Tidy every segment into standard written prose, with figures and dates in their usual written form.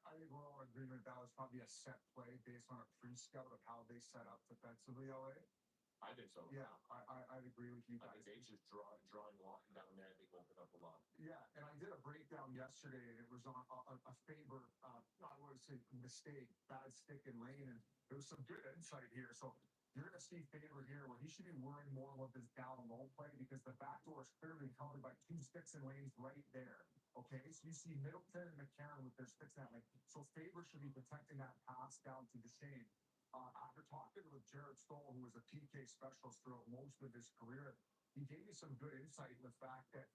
I think we're all in agreement that was probably a set play based on a pre-scout of how they set up defensively, LA. Yeah, I'd agree with you guys. Yeah, and I did a breakdown yesterday, and it was on a favor, I would say mistake, bad stick and lane, and there was some good insight here. So you're going to see favor here where he should be worrying more about this down low play because the back door is clearly covered by two sticks and lanes right there. Okay, so you see Middleton and McCarron with their sticks that lane. So favor should be protecting that pass down to Duchesne. After talking with Jared Stoll, who was a PK specialist throughout most of his career, he gave me some good insight in the fact that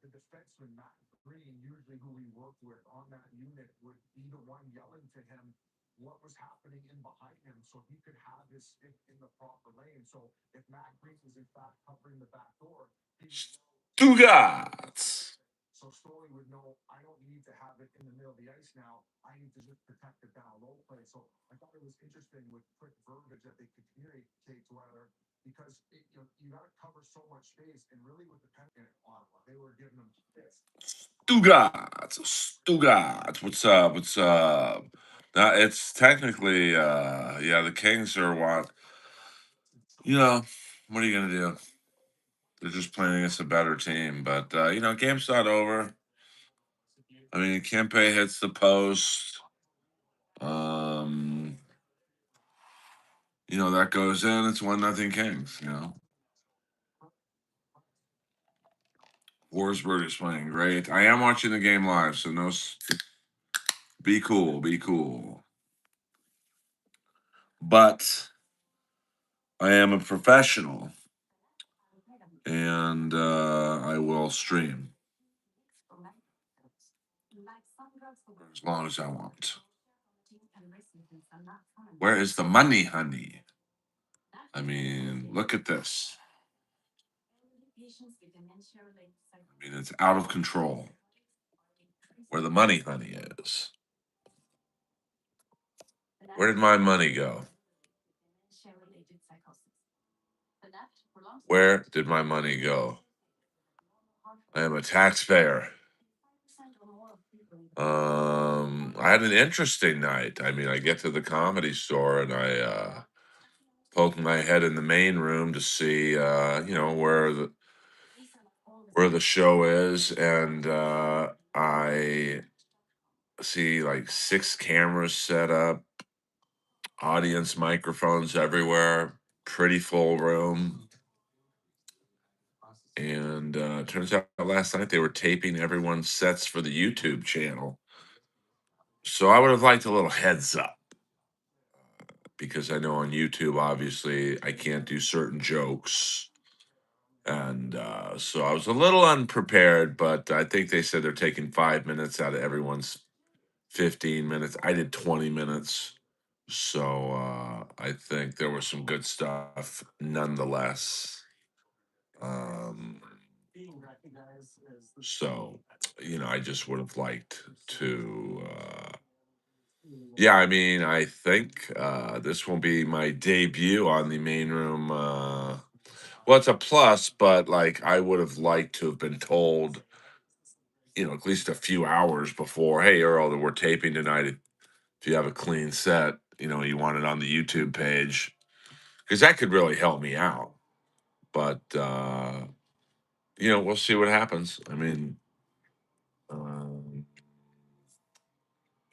the defenseman Matt Green, usually who he worked with on that unit, would be the one yelling to him what was happening in behind him, so he could have his stick in the proper lane. So if Matt Green was in fact covering the back door, he would Stugatz. so Stoli would know I don't need to have it in the middle of the ice now. I need to just protect the down low play. So I thought it was interesting with quick verbiage that they could communicate to other because you got to cover so much space. And really with the penalty in Ottawa, they were giving them this. Stugatz. What's up? What's up? Now it's technically, yeah, the Kings are what? You know, what are you gonna do? They're just playing against a better team, but game's not over. I mean, Kempe hits the post. Um, that goes in. It's 1-0 Kings. Forsberg is playing great. I am watching the game live, so no. Be cool. Be cool. But I am a professional, and I will stream as long as I want. Where is the money, honey? I mean, look at this. I mean, it's out of control. Where the money, honey, is. Where did my money go? Where did my money go? I am a taxpayer. I had an interesting night. I mean, I get to the comedy store and I poke my head in the main room to see, where the show is, and I see like 6 cameras set up, audience microphones everywhere, pretty full room. And turns out last night they were taping everyone's sets for the YouTube channel. So I would have liked a little heads up because I know on YouTube, obviously, I can't do certain jokes. And so I was a little unprepared, but I think they said they're taking 5 minutes out of everyone's 15 minutes. I did 20 minutes. So I think there was some good stuff nonetheless. Um, I just would have liked to. Yeah, I mean, I think this will be my debut on the main room. Well, it's a plus, but like I would have liked to have been told, at least a few hours before, hey, Earl, that we're taping tonight. If you have a clean set, you want it on the YouTube page, because that could really help me out. But, we'll see what happens. I mean, um,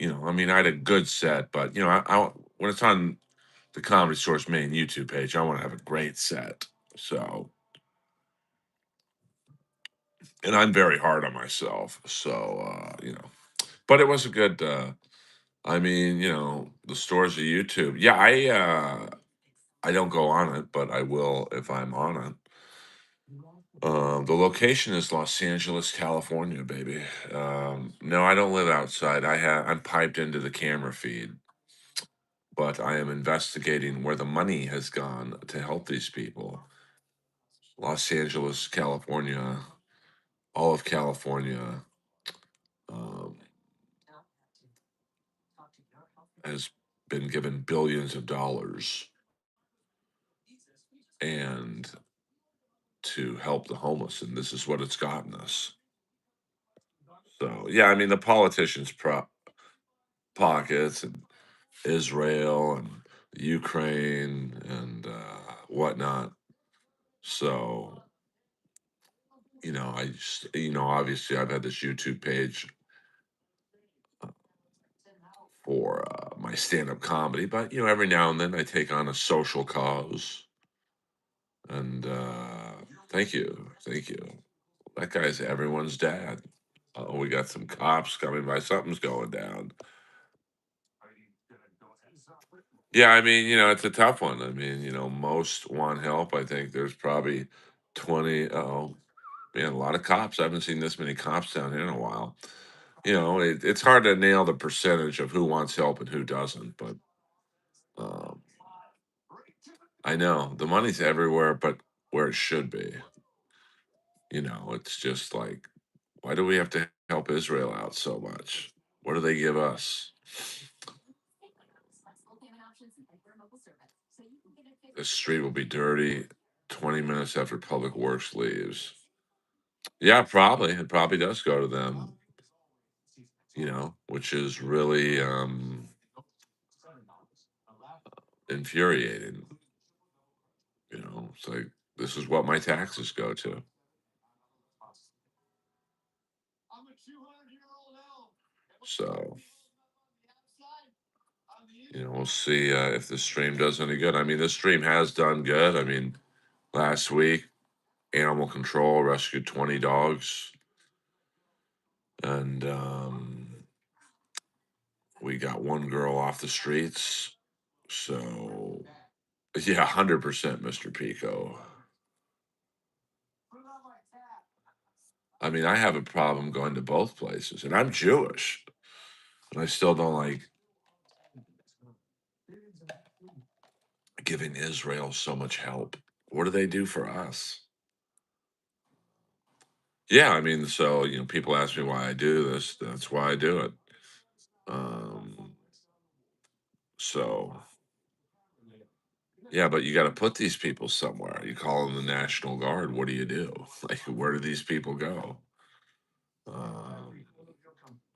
I had a good set, but, when it's on the Comedy Source main YouTube page, I want to have a great set. So, and I'm very hard on myself. So, but it was a good, I mean, the stores of YouTube. Yeah, I don't go on it, but I will if I'm on it. The location is Los Angeles, California, baby. No, I don't live outside. I'm piped into the camera feed, but I am investigating where the money has gone to help these people. Los Angeles, California, all of California um, has been given billions of dollars and to help the homeless, and this is what it's gotten us. So yeah, I mean the politicians' pockets and Israel and Ukraine and whatnot. So I just obviously I've had this YouTube page uh, for my stand-up comedy, but every now and then I take on a social cause, and thank you. That guy's everyone's dad. Oh, we got some cops coming by. Something's going down. Yeah, I mean, it's a tough one. I mean, most want help. I think there's probably 20. Oh, man, a lot of cops. I haven't seen this many cops down here in a while. It's hard to nail the percentage of who wants help and who doesn't, but um, I know the money's everywhere, but where it should be. It's just like, why do we have to help Israel out so much? What do they give us? The street will be dirty 20 minutes after Public Works leaves. Yeah, probably. It probably does go to them, which is really infuriating. It's like, this is what my taxes go to. So, we'll see if the stream does any good. I mean, the stream has done good. I mean, last week, animal control rescued 20 dogs, and we got one girl off the streets. So, yeah, 100% Mr. Pico. I mean, I have a problem going to both places, and I'm Jewish, and I still don't like giving Israel so much help. What do they do for us? Yeah, I mean, so people ask me why I do this. That's why I do it. Um, so yeah, but you got to put these people somewhere. You call them the National Guard. What do you do? Like, where do these people go? Um,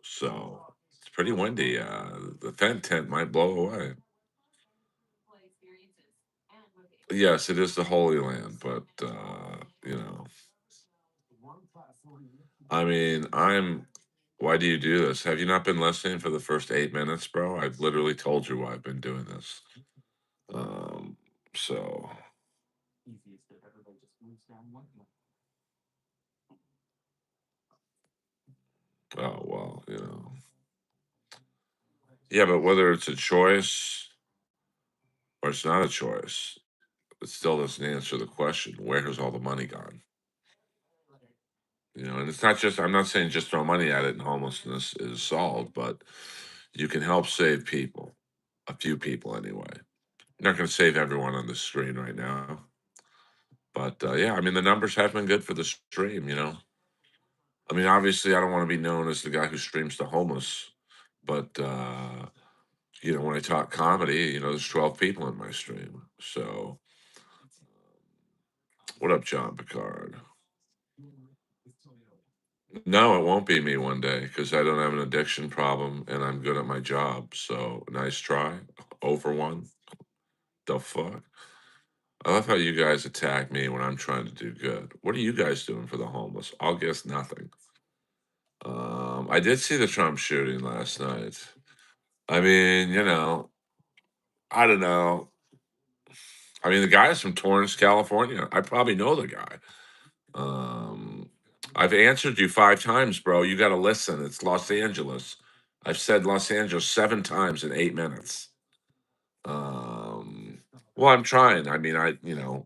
so it's pretty windy. The tent might blow away. Yes, it is the Holy Land, but I mean, why do you do this? Have you not been listening for the first 8 minutes, bro? I've literally told you why I've been doing this. Um, so, oh, well, yeah, but whether it's a choice or it's not a choice, it still doesn't answer the question, where has all the money gone? And it's not just, I'm not saying just throw money at it and homelessness is solved, but you can help save people, a few people anyway. You're not going to save everyone on the screen right now. But yeah, I mean, the numbers have been good for the stream. I mean, obviously, I don't want to be known as the guy who streams the homeless, but, when I talk comedy, there's 12 people in my stream. So, what up, John Picard? No, it won't be me one day because I don't have an addiction problem and I'm good at my job. So, nice try. Over one. The fuck? I love how you guys attack me when I'm trying to do good. What are you guys doing for the homeless? I'll guess nothing. I did see the Trump shooting last night. I mean, I don't know. I mean, the guy's from Torrance, California. I probably know the guy. Um, I've answered you 5 times, bro. You got to listen. It's Los Angeles. I've said Los Angeles 7 times in 8 minutes. Um, well, I'm trying. I mean, and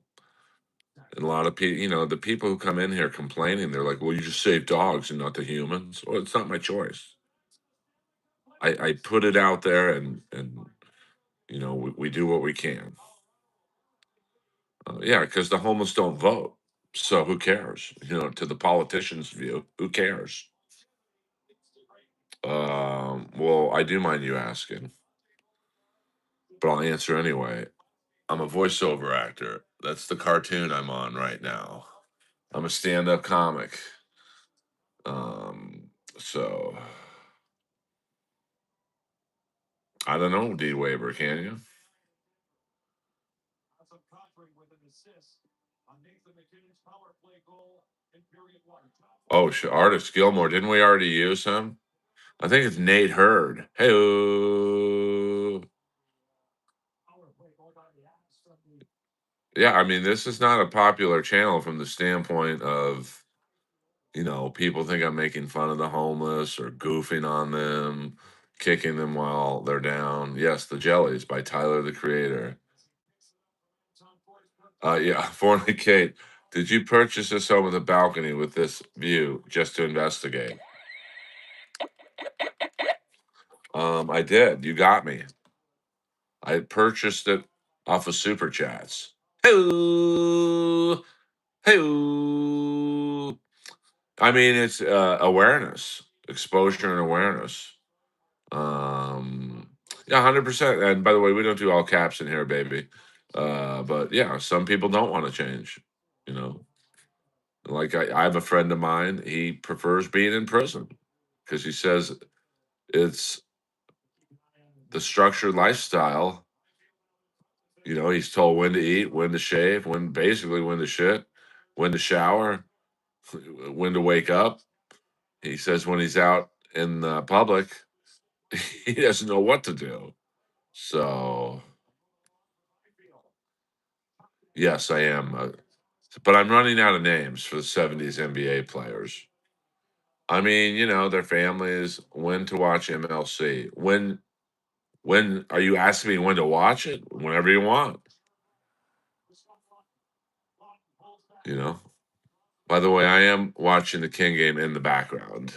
a lot of people, the people who come in here complaining, they're like, well, you just save dogs and not the humans. Well, it's not my choice. I put it out there and we do what we can. Yeah, because the homeless don't vote. So who cares? To the politician's view, who cares? Well, I do mind you asking, but I'll answer anyway. I'm a voiceover actor. That's the cartoon I'm on right now. I'm a stand-up comic. So I don't know, D Waver, can you? Oh, Artist Gilmore. Didn't we already use him? I think it's Nate Hurd. Hey, yeah. I mean, this is not a popular channel from the standpoint of people think I'm making fun of the homeless or goofing on them, kicking them while they're down. Yes, The Jellies by Tyler the Creator. Yeah, Fornicate. Did you purchase this home with a balcony with this view just to investigate? I did. You got me. I purchased it off of Super Chats. Hey, hey. I mean, it's awareness, exposure, and awareness. Yeah, 100%. And by the way, we don't do all caps in here, baby. But yeah, some people don't want to change. You know, like I have a friend of mine. He prefers being in prison because he says it's the structured lifestyle. He's told when to eat, when to shave, basically when to shit, when to shower, when to wake up. He says when he's out in the public, he doesn't know what to do. So, yes, I am. But I'm running out of names for the 70s NBA players. I mean, their families, when to watch MLC. When are you asking me when to watch it? Whenever you want. You know. By the way, I am watching the King game in the background.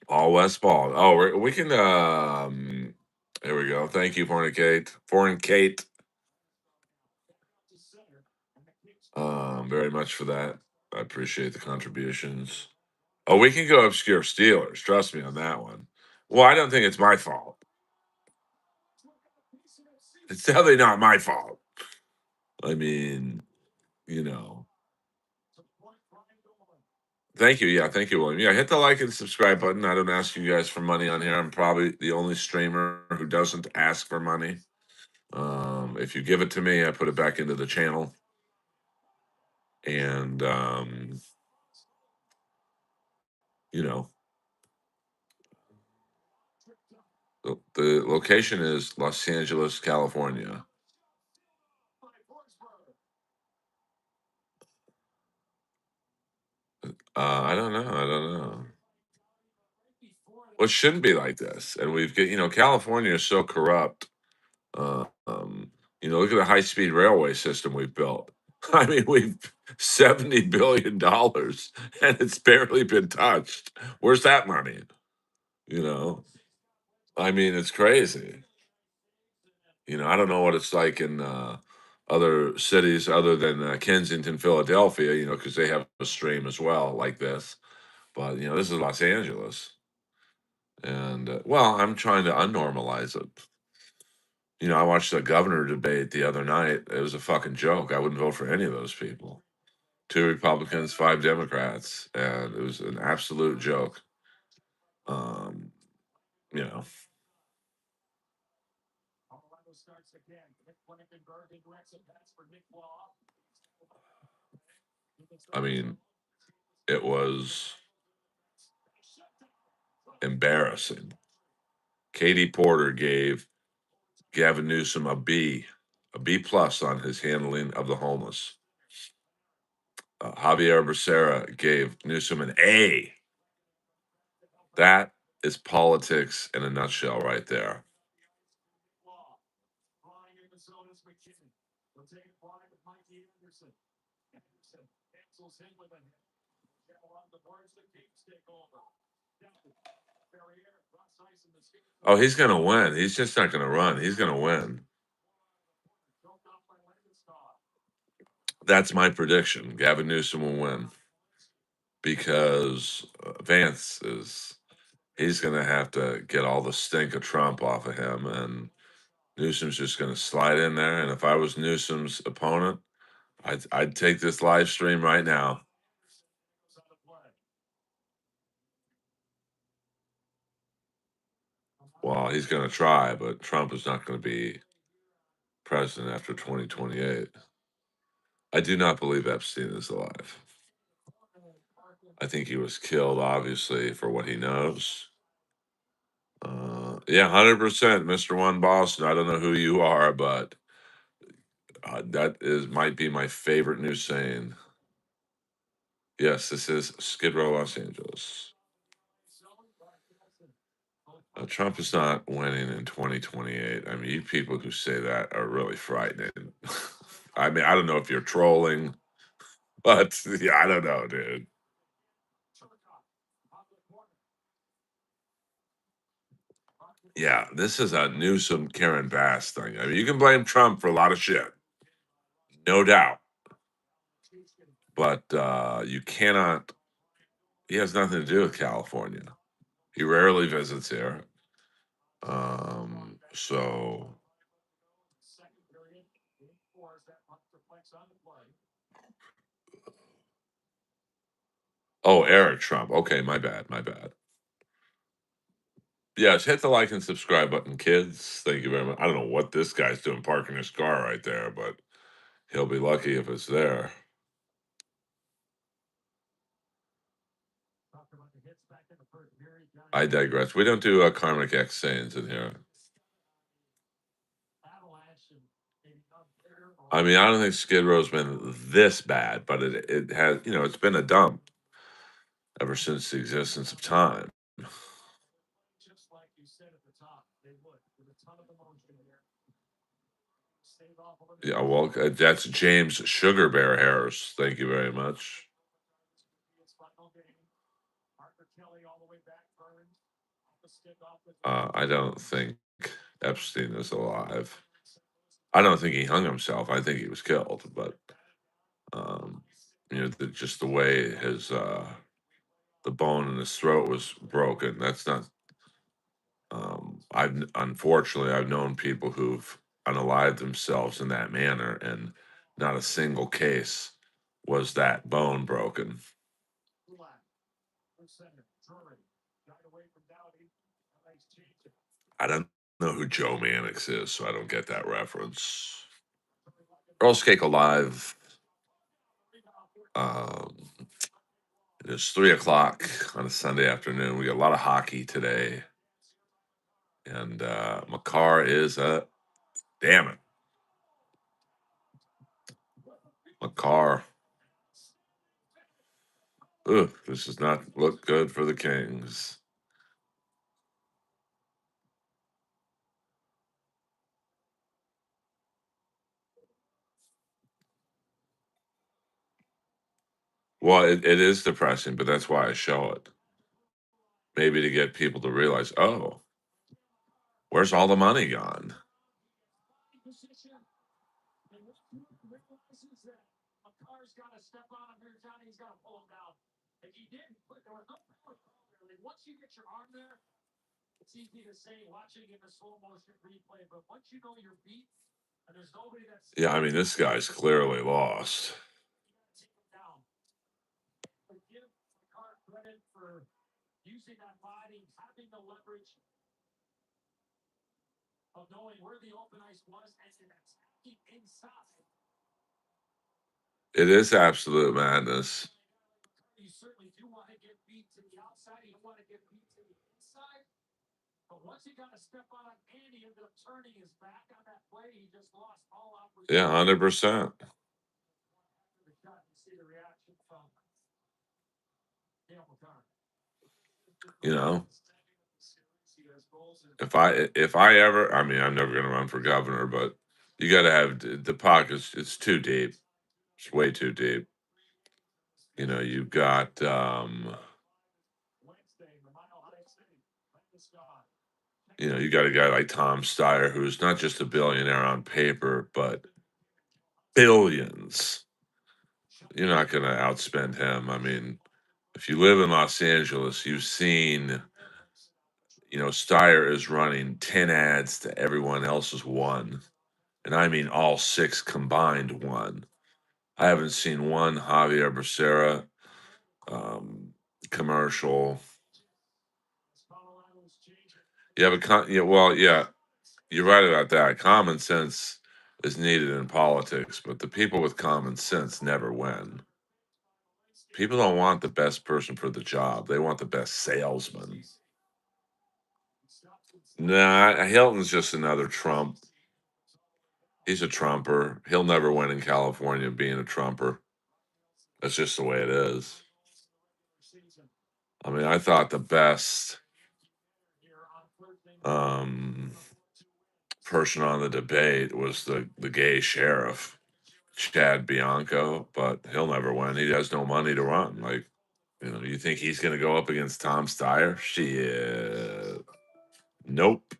All West Ball. Oh, we can. There we go. Thank you, Fornicate. Fornicate. Very much for that. I appreciate the contributions. Oh, we can go obscure Steelers. Trust me on that one. Well, I don't think it's my fault. It's definitely not my fault. I mean, you know. Thank you. Yeah, thank you, William. Yeah, hit the like and subscribe button. I don't ask you guys for money on here. I'm probably the only streamer who doesn't ask for money. If you give it to me, I put it back into the channel. And you know, the location is Los Angeles, California. I don't know. I don't know. Well, it shouldn't be like this. And California is so corrupt. Uh, um, look at the high speed railway system we've built. I mean, we've $70 billion and it's barely been touched. Where's that money? You know, I mean, it's crazy. I don't know what it's like in other cities other than Kensington, Philadelphia, because they have a stream as well like this. But, this is Los Angeles. And, well, I'm trying to unnormalize it. I watched the governor debate the other night. It was a fucking joke. I wouldn't vote for any of those people. 2 Republicans, 5 Democrats, and it was an absolute joke. Um, you know, I mean, it was embarrassing. Katie Porter gave Gavin Newsom a B plus on his handling of the homeless. Javier Becerra gave Newsom an A. That is politics in a nutshell, right there. Oh, he's going to win. He's just not going to run. He's going to win. That's my prediction. Gavin Newsom will win because Vance is he's going to have to get all the stink of Trump off of him, and Newsom's just going to slide in there. And if I was Newsom's opponent, I'd take this live stream right now. Well, he's going to try, but Trump is not going to be president after 2028. I do not believe Epstein is alive. I think he was killed, obviously, for what he knows. Yeah, 100%, Mr. One Boston. I don't know who you are, but that is might be my favorite news saying. Yes, this is Skid Row, Los Angeles. Trump is not winning in 2028. I mean, you people who say that are really frightening. I mean, I don't know if you're trolling, but yeah, I don't know, dude. Yeah, this is a Newsom Karen Bass thing. I mean, you can blame Trump for a lot of shit, no doubt, but you cannot. He has nothing to do with California. He rarely visits here. So oh, Eric Trump. Okay, my bad, my bad. Yes, hit the like and subscribe button, kids. Thank you very much. I don't know what this guy's doing parking his car right there, but he'll be lucky if it's there. I digress. We don't do karmic X sayings in here. I mean, I don't think Skid Row's been this bad, but it has, it's been a dump ever since the existence of time. Yeah, well, that's James Sugar Bear Harris. Thank you very much. I don't think Epstein is alive. I don't think he hung himself. I think he was killed, but um, just the way his the bone in his throat was broken. That's not. I've unfortunately I've known people who've unalived themselves in that manner, and not a single case was that bone broken. I don't know who Joe Mannix is, so I don't get that reference. Earl Skakel live. Um, it is 3 o'clock on a Sunday afternoon. We got a lot of hockey today, and my car is damn it, my car. Ugh, this does not look good for the Kings. Well, it is depressing, but that's why I show it. Maybe to get people to realize, oh, where's all the money gone? Yeah, I mean, this guy's clearly lost. It is absolute madness. Yeah, 100%. You know, if I ever, I mean, I'm never going to run for governor, but you got to have the pockets. It's too deep. It's way too deep. You've got you got a guy like Tom Steyer who's not just a billionaire on paper, but billions. You're not going to outspend him. I mean, if you live in Los Angeles, you've seen, Steyer is running 10 ads to everyone else's one. And I mean all six combined one. I haven't seen one Javier Becerra commercial. Yeah, but yeah, you're right about that. Common sense is needed in politics, but the people with common sense never win. People don't want the best person for the job; they want the best salesman. Nah, Hilton's just another Trump. He's a Trumper. He'll never win in California being a Trumper. That's just the way it is. I mean, I thought the best um, person on the debate was the gay sheriff, Chad Bianco, but he'll never win. He has no money to run. Like, you think he's going to go up against Tom Steyer? Shit. Nope.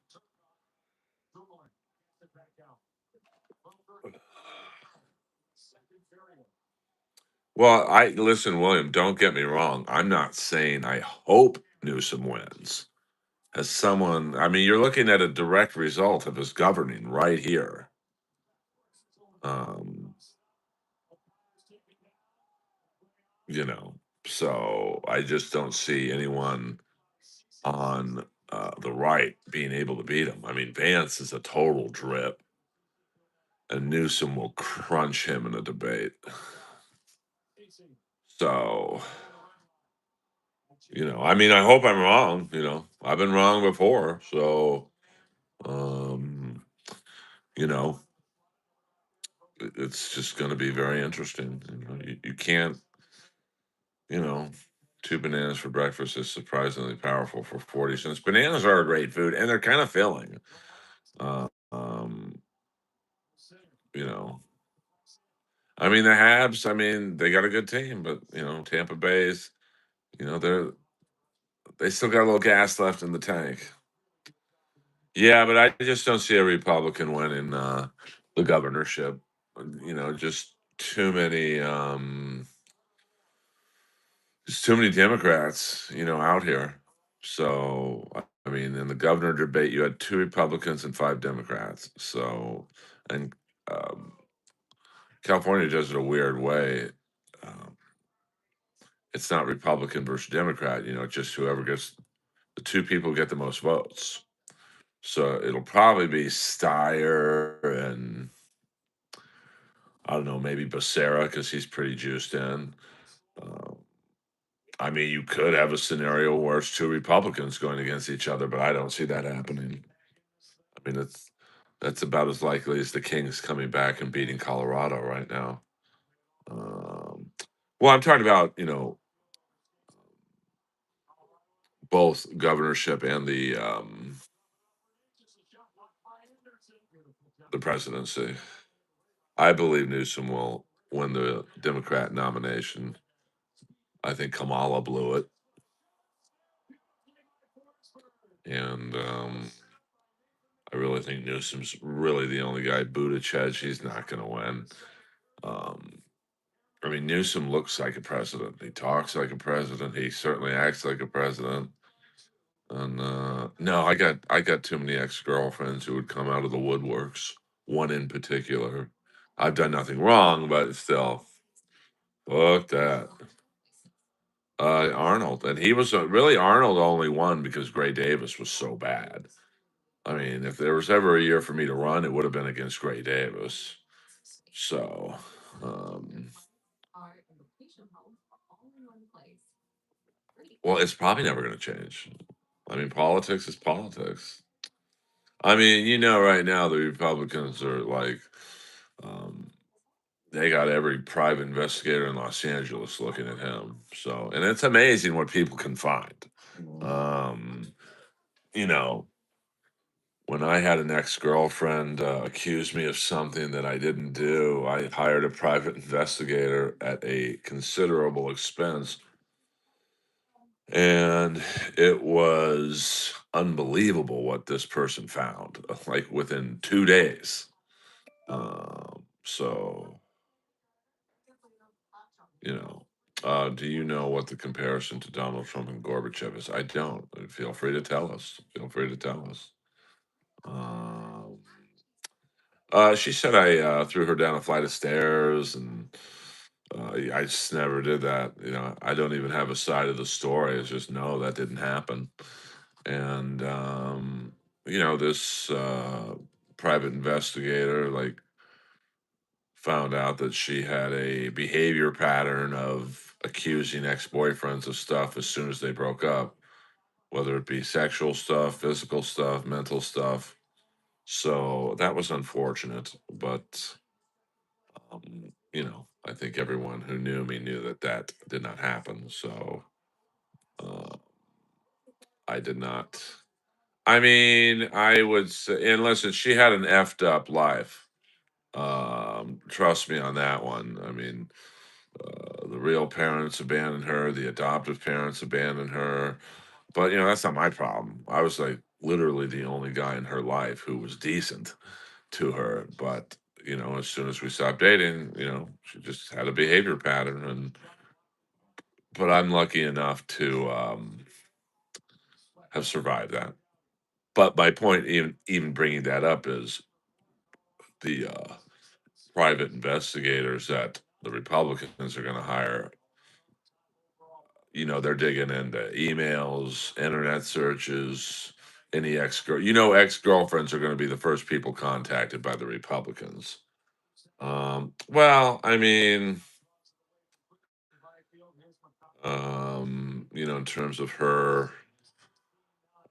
Well, listen, William, don't get me wrong. I'm not saying I hope Newsom wins. As someone, I mean, you're looking at a direct result of his governing right here. Um, you know, so I just don't see anyone on the right being able to beat him. I mean, Vance is a total drip, and Newsom will crunch him in a debate. So, I mean, I hope I'm wrong. I've been wrong before. So, um, you know, it's just going to be very interesting. You can't, you know, two bananas for breakfast is surprisingly powerful for 40 cents. Bananas are a great food, and they're kind of filling. Um, you know, I mean, the Habs, I mean, they got a good team, but, Tampa Bay's, they still got a little gas left in the tank. Yeah, but I just don't see a Republican winning the governorship. Just too many. There's too many Democrats, out here. So, I mean, in the governor debate, you had two Republicans and five Democrats. So, and um, California does it a weird way. Um, it's not Republican versus Democrat. Just whoever gets the two people get the most votes. So it'll probably be Steyer and I don't know, maybe Becerra because he's pretty juiced in. Uh, I mean, you could have a scenario where it's two Republicans going against each other, but I don't see that happening. I mean, that's about as likely as the Kings coming back and beating Colorado right now. Um, well, I'm talking about both governorship and the presidency. I believe Newsom will win the Democrat nomination. I think Kamala blew it, and I really think Newsom's really the only guy. Buttigieg, he's not going to win. Um, I mean, Newsom looks like a president. He talks like a president. He certainly acts like a president. And no, I got too many ex girlfriends who would come out of the woodworks. One in particular. I've done nothing wrong, but still, fuck that. Arnold, and he was really Arnold only won because Gray Davis was so bad. I mean, if there was ever a year for me to run, it would have been against Gray Davis. So, um, well, it's probably never going to change. I mean, politics is politics. I mean, right now the Republicans are like, um, they got every private investigator in Los Angeles looking at him. So, and it's amazing what people can find. Um, you know, when I had an ex girlfriend accuse me of something that I didn't do, I hired a private investigator at a considerable expense. And it was unbelievable what this person found, like within 2 days. So, you know, do you know what the comparison to Donald Trump and Gorbachev is? I don't. Feel free to tell us. Feel free to tell us. Um, she said I threw her down a flight of stairs, and I just never did that. I don't even have a side of the story. It's just no, that didn't happen. And this private investigator found out that she had a behavior pattern of accusing ex-boyfriends of stuff as soon as they broke up, whether it be sexual stuff, physical stuff, mental stuff. So that was unfortunate, but I think everyone who knew me knew that that did not happen. So uh, I did not. I mean, I would say, and listen, she had an effed up life. Trust me on that one. I mean, the real parents abandoned her, the adoptive parents abandoned her. But that's not my problem. I was like literally the only guy in her life who was decent to her. But as soon as we stopped dating, she just had a behavior pattern, but I'm lucky enough to have survived that. But my point, even bringing that up, is the private investigators that the Republicans are going to hire. They're digging into emails, internet searches, any ex-girl. Ex-girlfriends are going to be the first people contacted by the Republicans. Well, I mean, in terms of her,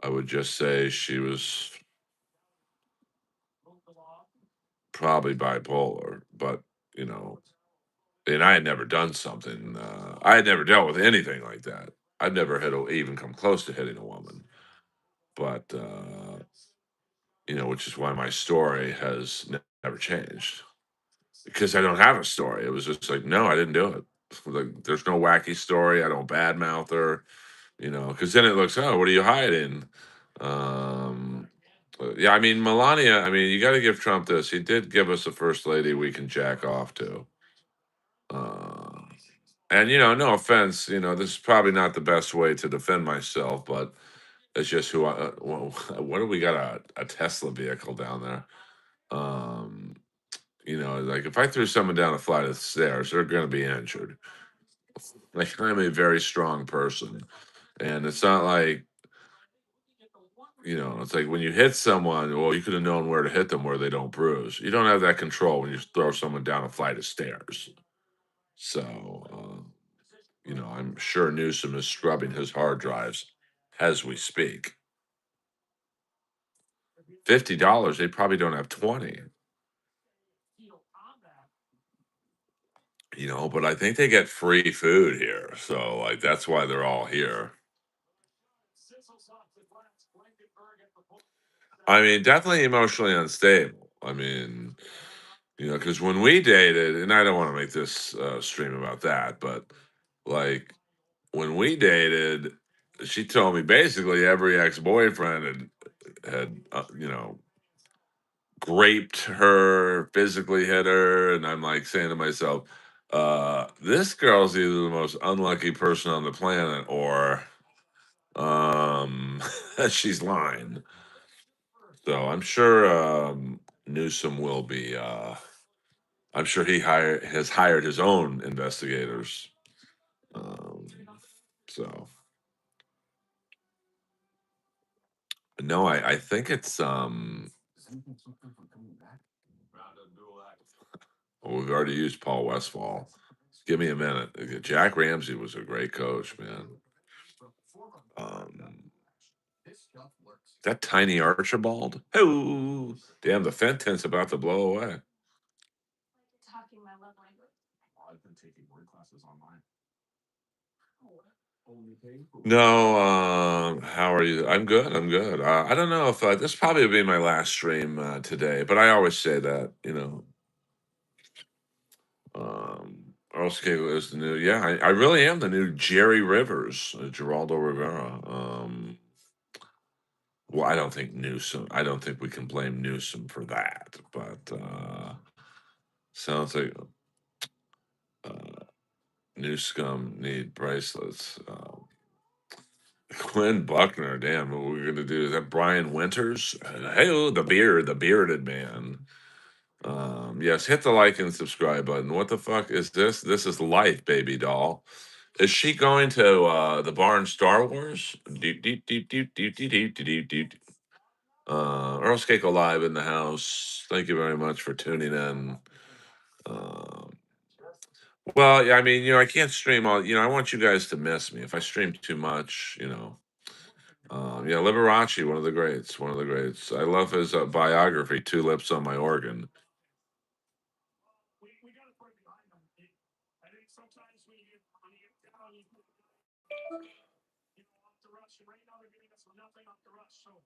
I would just say she was probably bipolar, but you know, and I had never done something. I had never dealt with anything like that. I've never even come close to hitting a woman, but which is why my story has never changed, because I don't have a story. It was just like, no, I didn't do it. Like, there's no wacky story. I don't badmouth her, because then it looks, oh, what are you hiding? Um, yeah, I mean, Melania, I mean, you got to give Trump this. He did give us a first lady we can jack off to. Uh, and, no offense, this is probably not the best way to defend myself, but it's just who what do we got, a Tesla vehicle down there? Um, like if I threw someone down a flight of stairs, they're going to be injured. Like, I'm a very strong person, and it's not like, it's like when you hit someone, well, you could have known where to hit them where they don't bruise. You don't have that control when you throw someone down a flight of stairs. So, I'm sure Newsom is scrubbing his hard drives as we speak. $50, they probably don't have 20. But I think they get free food here. So, like, that's why they're all here. I mean, definitely emotionally unstable. I mean, because when we dated, and I don't want to make this stream about that, but like when we dated, she told me basically every ex-boyfriend had raped her, physically hit her, and I'm like saying to myself, this girl's either the most unlucky person on the planet, or she's lying. So I'm sure Newsom will be. I'm sure he has hired his own investigators. Um, so no, I think it's well, we've already used Paul Westfall. Give me a minute. Jack Ramsey was a great coach, man. Um, that tiny Archibald. Oh, damn! The Fenton's about to blow away. No, how are you? I'm good. I'm good. I don't know if this probably will be my last stream today, but I always say that, Earl Skakel is the new, yeah, I really am the new Jerry Rivers, Geraldo Rivera. Well, I don't think Newsom, I don't think we can blame Newsom for that, but sounds like, uh, New Scum need bracelets. Quinn Buckner, damn, what we're gonna do is that Brian Winters. Hey, the bearded man. Yes, hit the like and subscribe button. What the fuck is this? This is life, baby doll. Is she going to the bar in Star Wars? Deep, deep, deep, deep, deep, deep, deep, deep, deep. Earl Skakel live in the house. Thank you very much for tuning in. Um, well, yeah, I mean, I can't stream all. I want you guys to miss me if I stream too much. Yeah, Liberace, one of the greats, one of the greats. I love his biography, Two Lips on My Organ.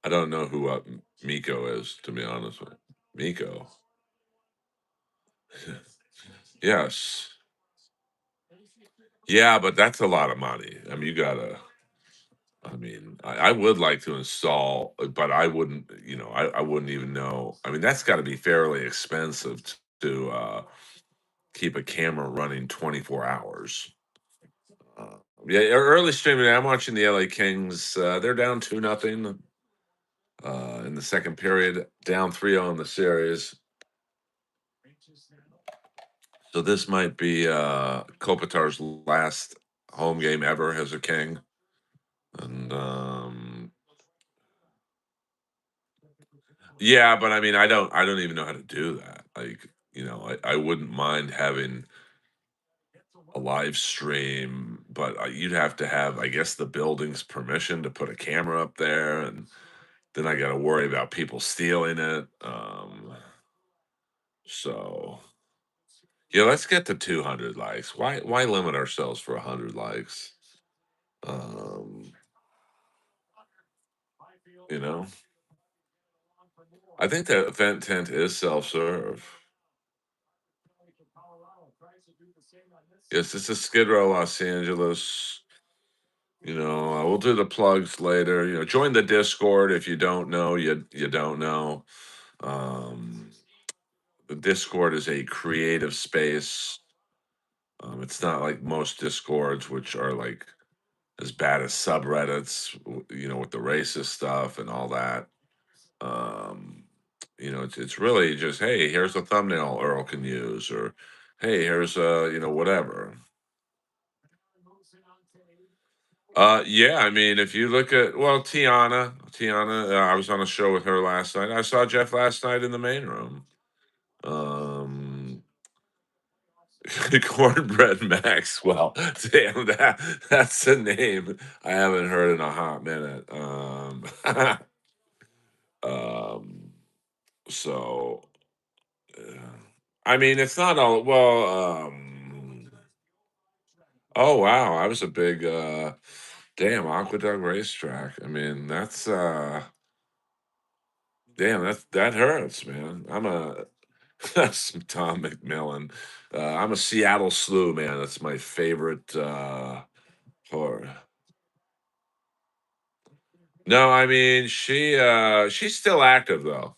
I don't know who Miko is, to be honest with you. Miko. Yes. Yeah, but that's a lot of money. I mean, I would like to install, but I wouldn't, I wouldn't even know. I mean, that's got to be fairly expensive to keep a camera running 24 hours. Yeah, early streaming. I'm watching the LA Kings. They're down 2-0 in the second period, down 3-0 in the series. So this might be Kopitar's last home game ever as a King. And yeah, but I mean, I don't even know how to do that. Like, I wouldn't mind having a live stream, but you'd have to have, I guess, the building's permission to put a camera up there, and then I got to worry about people stealing it. So yeah, let's get to 200 likes. Why limit ourselves for 100 likes? Um, you know, I think the event tent is self-serve. Yes, this is Skid Row, Los Angeles. We'll do the plugs later. Join the Discord if you don't know. You don't know. Um, the Discord is a creative space. It's not like most Discords, which are like as bad as subreddits. With the racist stuff and all that. Um, it's really just, hey, here's a thumbnail Earl can use, or hey, here's whatever. Yeah, I mean, if you look at, well, Tiana, I was on a show with her last night. I saw Jeff last night in the main room. Um, Cornbread Maxwell. Damn, that's a name I haven't heard in a hot minute. Um, so, uh, I mean, it's not all well. Oh wow, I was a big damn Aqueduct racetrack. I mean, that's damn, that hurts, man. I'm a that's Tom McMillan. I'm a Seattle Slew man. That's my favorite horror. No, I mean she's still active though.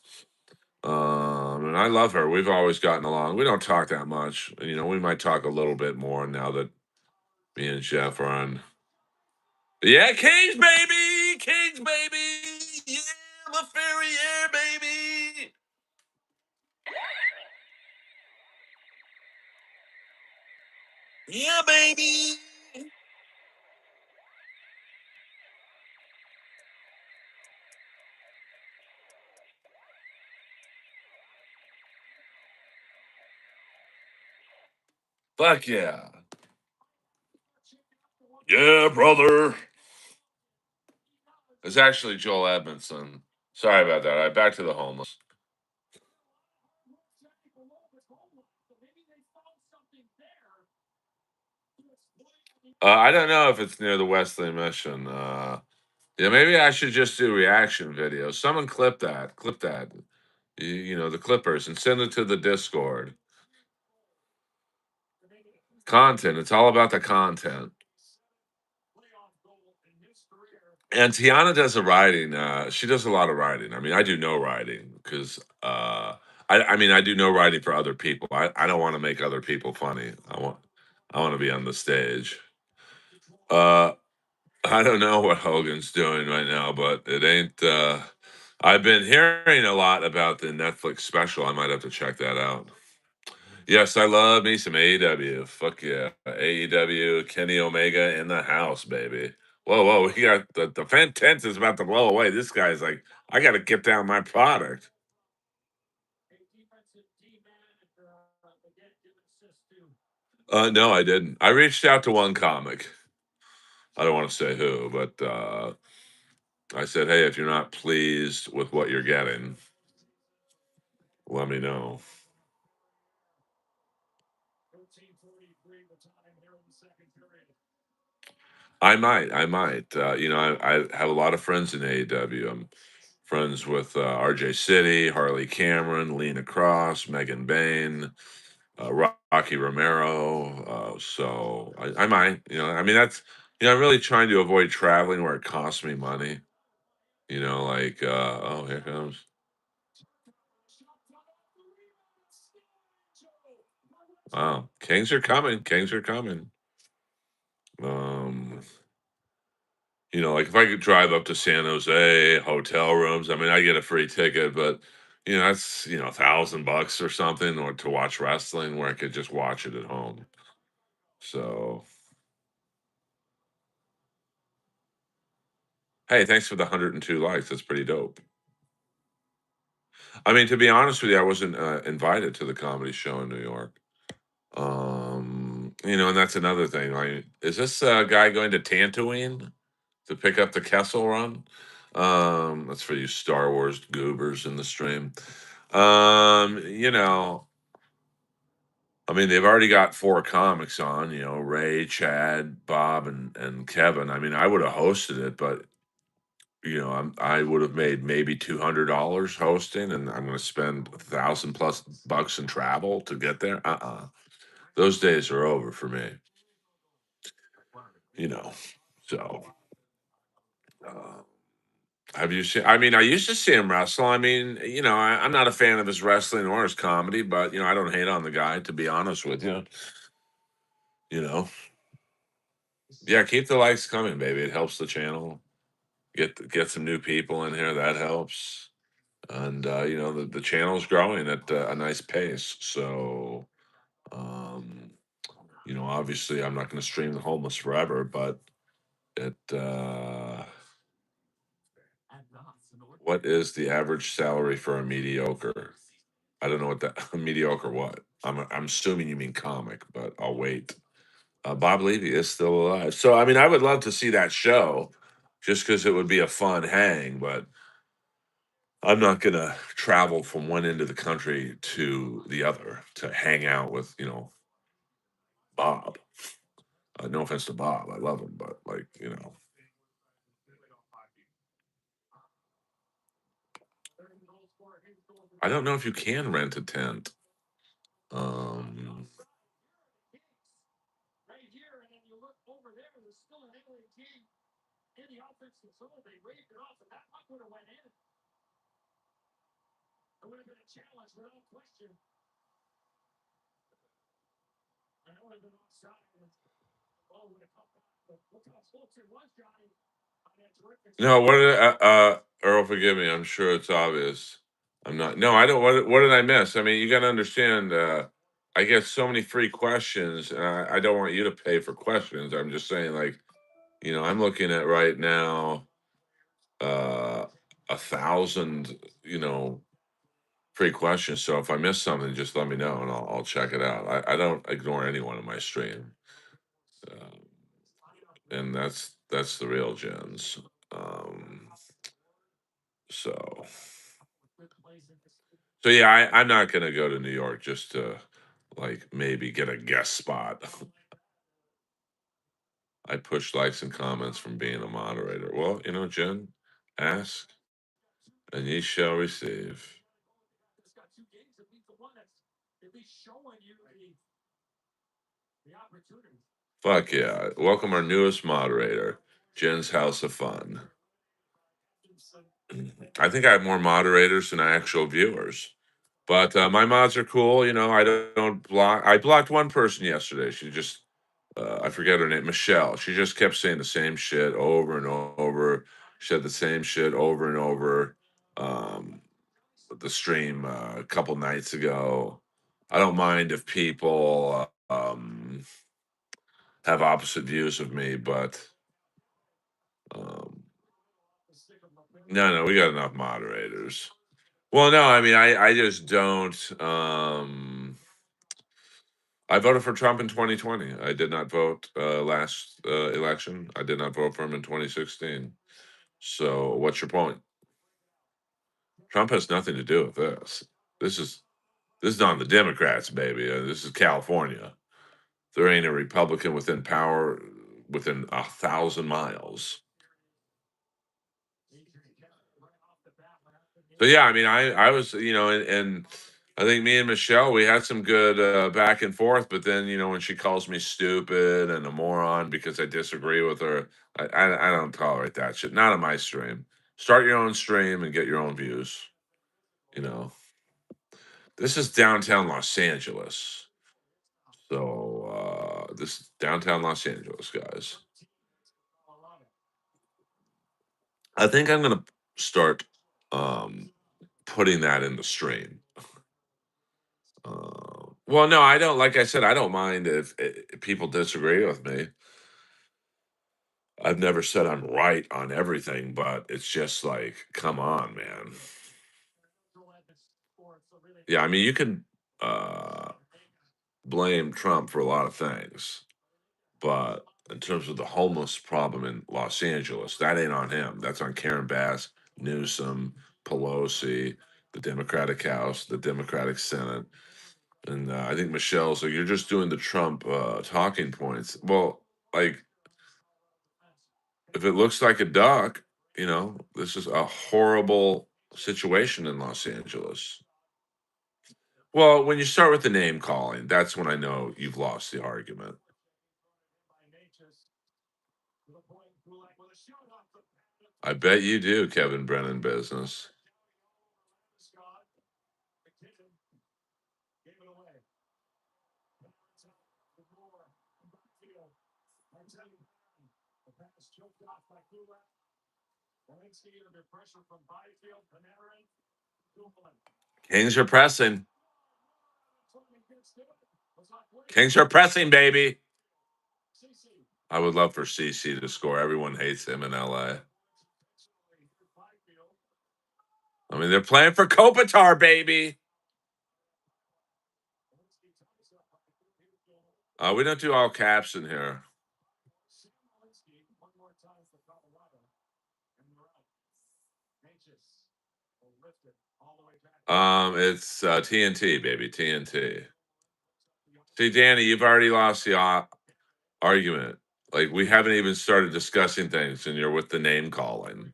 And I love her. We've always gotten along. We don't talk that much. We might talk a little bit more now that me and Jeff are on. Yeah, Kings baby, Kings baby, yeah, the Ferrier baby. Yeah, baby. Fuck yeah. Yeah, brother. It's actually Joel Edmondson. Sorry about that. All right, back to the homeless. I don't know if it's near the Wesley Mission. Yeah, maybe I should just do reaction videos. Someone clip that. Clip that. The clippers and send it to the Discord. Content. It's all about the content. And Tiana does the writing. She does a lot of writing. I mean, I do no writing because I mean, I do no writing for other people. I don't want to make other people funny. I want to be on the stage. Uh, I don't know what Hogan's doing right now, but it ain't. I've been hearing a lot about the Netflix special. I might have to check that out. Yes, I love me some AEW. Fuck yeah. AEW, Kenny Omega in the house, baby. Whoa, whoa. We got the fan tent is about to blow away. This guy's like, I got to get down my product. No, I didn't. I reached out to one comic. I don't want to say who, but I said, hey, if you're not pleased with what you're getting, let me know. I might. I have a lot of friends in AEW. I'm friends with RJ City, Harley Cameron, Lena Cross, Megan Bain, Rocky Romero. So I might, I mean, I'm really trying to avoid traveling where it costs me money. Like, oh, here comes. Wow, Kings are coming. Kings are coming. Um, like if I could drive up to San Jose, hotel rooms, I mean, I get a free ticket, but that's $1,000 or something, or to watch wrestling where I could just watch it at home. So, hey, thanks for the 102 likes. That's pretty dope. I mean, to be honest with you, I wasn't invited to the comedy show in New York. And that's another thing. Like, is this guy going to Tatooine to pick up the Kessel Run? That's for you Star Wars goobers in the stream. I mean, they've already got 4 comics on. Ray, Chad, Bob, and Kevin. I mean, I would have hosted it, but I would have made maybe $200 hosting, and I'm going to spend 1,000+ bucks in travel to get there. Those days are over for me. You know, so uh, have you seen? I mean, I used to see him wrestle. I mean, I'm not a fan of his wrestling or his comedy, but I don't hate on the guy. To be honest with you, you know, yeah, keep the likes coming, baby. It helps the channel. Get some new people in here. That helps. And the channel's growing at a nice pace. So obviously I'm not going to stream the homeless forever, but it what is the average salary for a mediocre? I don't know what that mediocre what. I'm assuming you mean comic, but I'll wait. Bob Levy is still alive, so I mean I would love to see that show, just because it would be a fun hang, but I'm not gonna travel from one end of the country to the other to hang out with, Bob. No offense to Bob, I love him, but like, I don't know if you can rent a tent. Um, no, what did Earl? Forgive me. I'm sure it's obvious. I'm not. No, I don't. What did I miss? I mean, you got to understand. I get so many free questions, and I don't want you to pay for questions. I'm just saying, like, I'm looking at right now, uh, 1,000, free questions. So if I miss something, just let me know, and I'll check it out. I don't ignore anyone in my stream, uh, and that's the real gens. Um, so. So yeah, I'm not gonna go to New York just to like maybe get a guest spot. I push likes and comments from being a moderator. Well, Jen, ask and ye shall receive. Fuck yeah. Welcome our newest moderator, Jen's House of Fun. I think I have more moderators than actual viewers. But my mods are cool. I don't block. I blocked one person yesterday. She just I forget her name, Michelle. She just kept saying the same shit over and over. She said the same shit over and over. Um, the stream a couple nights ago. I don't mind if people have opposite views of me, but um, no, we got enough moderators. Well, no, I mean, I just don't. I voted for Trump in 2020. I did not vote last election. I did not vote for him in 2016. So, what's your point? Trump has nothing to do with this. This is this is on the Democrats, baby. This is California. There ain't a Republican within power within 1,000 miles. So yeah, I mean, I was, and I think me and Michelle, we had some good back and forth. But then, when she calls me stupid and a moron because I disagree with her, I don't tolerate that shit. Not on my stream. Start your own stream and get your own views. You know, this is downtown Los Angeles. So this is downtown Los Angeles, guys. I think I'm gonna start um, putting that in the stream. Well, no, I don't. Like I said, I don't mind if people disagree with me. I've never said I'm right on everything, but it's just like, come on, man. Yeah, I mean, you can uh, blame Trump for a lot of things, but in terms of the homeless problem in Los Angeles, that ain't on him. That's on Karen Bass, Newsom, Pelosi, the Democratic House, the Democratic Senate. And I think Michelle's like, you're just doing the Trump talking points. Well, like, if it looks like a duck, this is a horrible situation in Los Angeles. Well, when you start with the name calling, that's when I know you've lost the argument. I bet you do, Kevin Brennan business. Kings are pressing. Kings are pressing, baby. I would love for CC to score. Everyone hates him in LA. I mean, they're playing for Kopitar, baby. We don't do all caps in here. It's TNT, baby, TNT. See, Danny, you've already lost the argument. Like, we haven't even started discussing things, and you're with the name calling.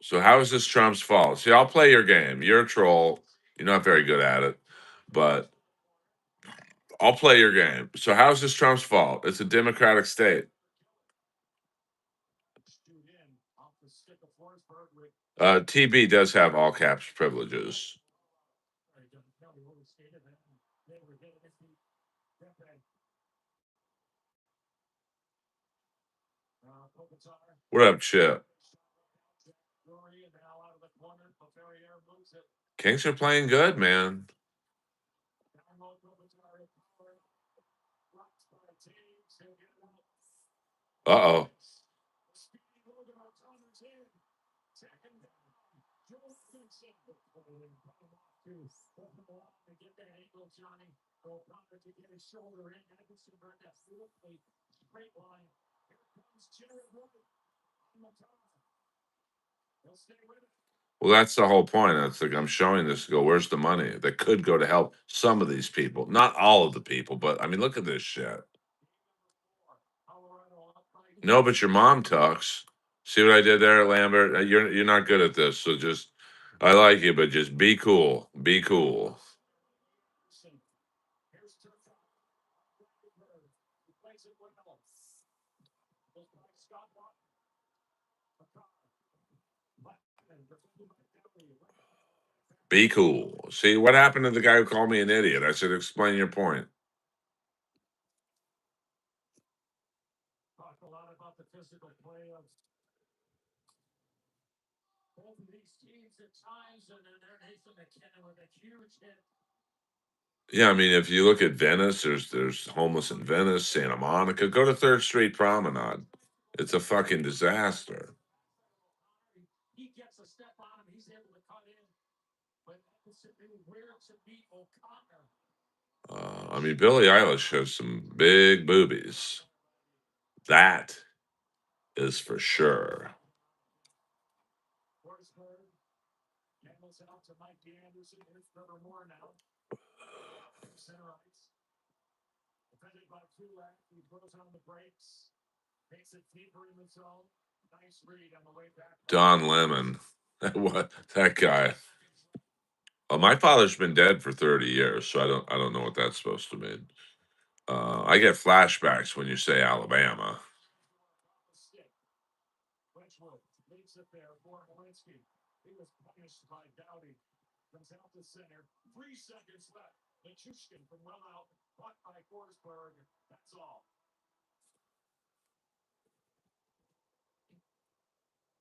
So how is this Trump's fault? See, I'll play your game. You're a troll. You're not very good at it, but I'll play your game. So how is this Trump's fault? It's a democratic state. TB does have all caps privileges. What up, Chip? Kings are playing good, man. Uh-oh. Well, that's the whole point. That's like, I'm showing this to go, where's the money that could go to help some of these people? Not all of the people, but I mean, look at this shit. No, but your mom talks. See what I did there, Lambert? You're not good at this, so just I like you, but just be cool. Be cool. Be cool. See what happened to the guy who called me an idiot? I said, explain your point. Talked a lot about the physical play of both of these teams at times, and then Nathan McKinnon with a huge hit. Yeah, I mean, if you look at Venice, there's homeless in Venice, Santa Monica. Go to Third Street Promenade. It's a fucking disaster. He gets a step on him. He's able to cut in, but where to beat O'Connor. I mean, Billie Eilish has some big boobies. That is for sure. Forsberg handles it out to Mike Anderson. Here's Trevor Moore now. Center ice. Defended by Kulak. He throws on the brakes. Takes it deeper in the zone. Nice read on the way back. Don Lemon. What that guy? My father's been dead for 30 years, so I don't know what that's supposed to mean. I get flashbacks when you say Alabama. Wedgwood leaves it there for Malinsky. He was punished by Dowdy. Comes out to center. 3 seconds left. Nichushkin from well out. Caught by Forsberg. That's all.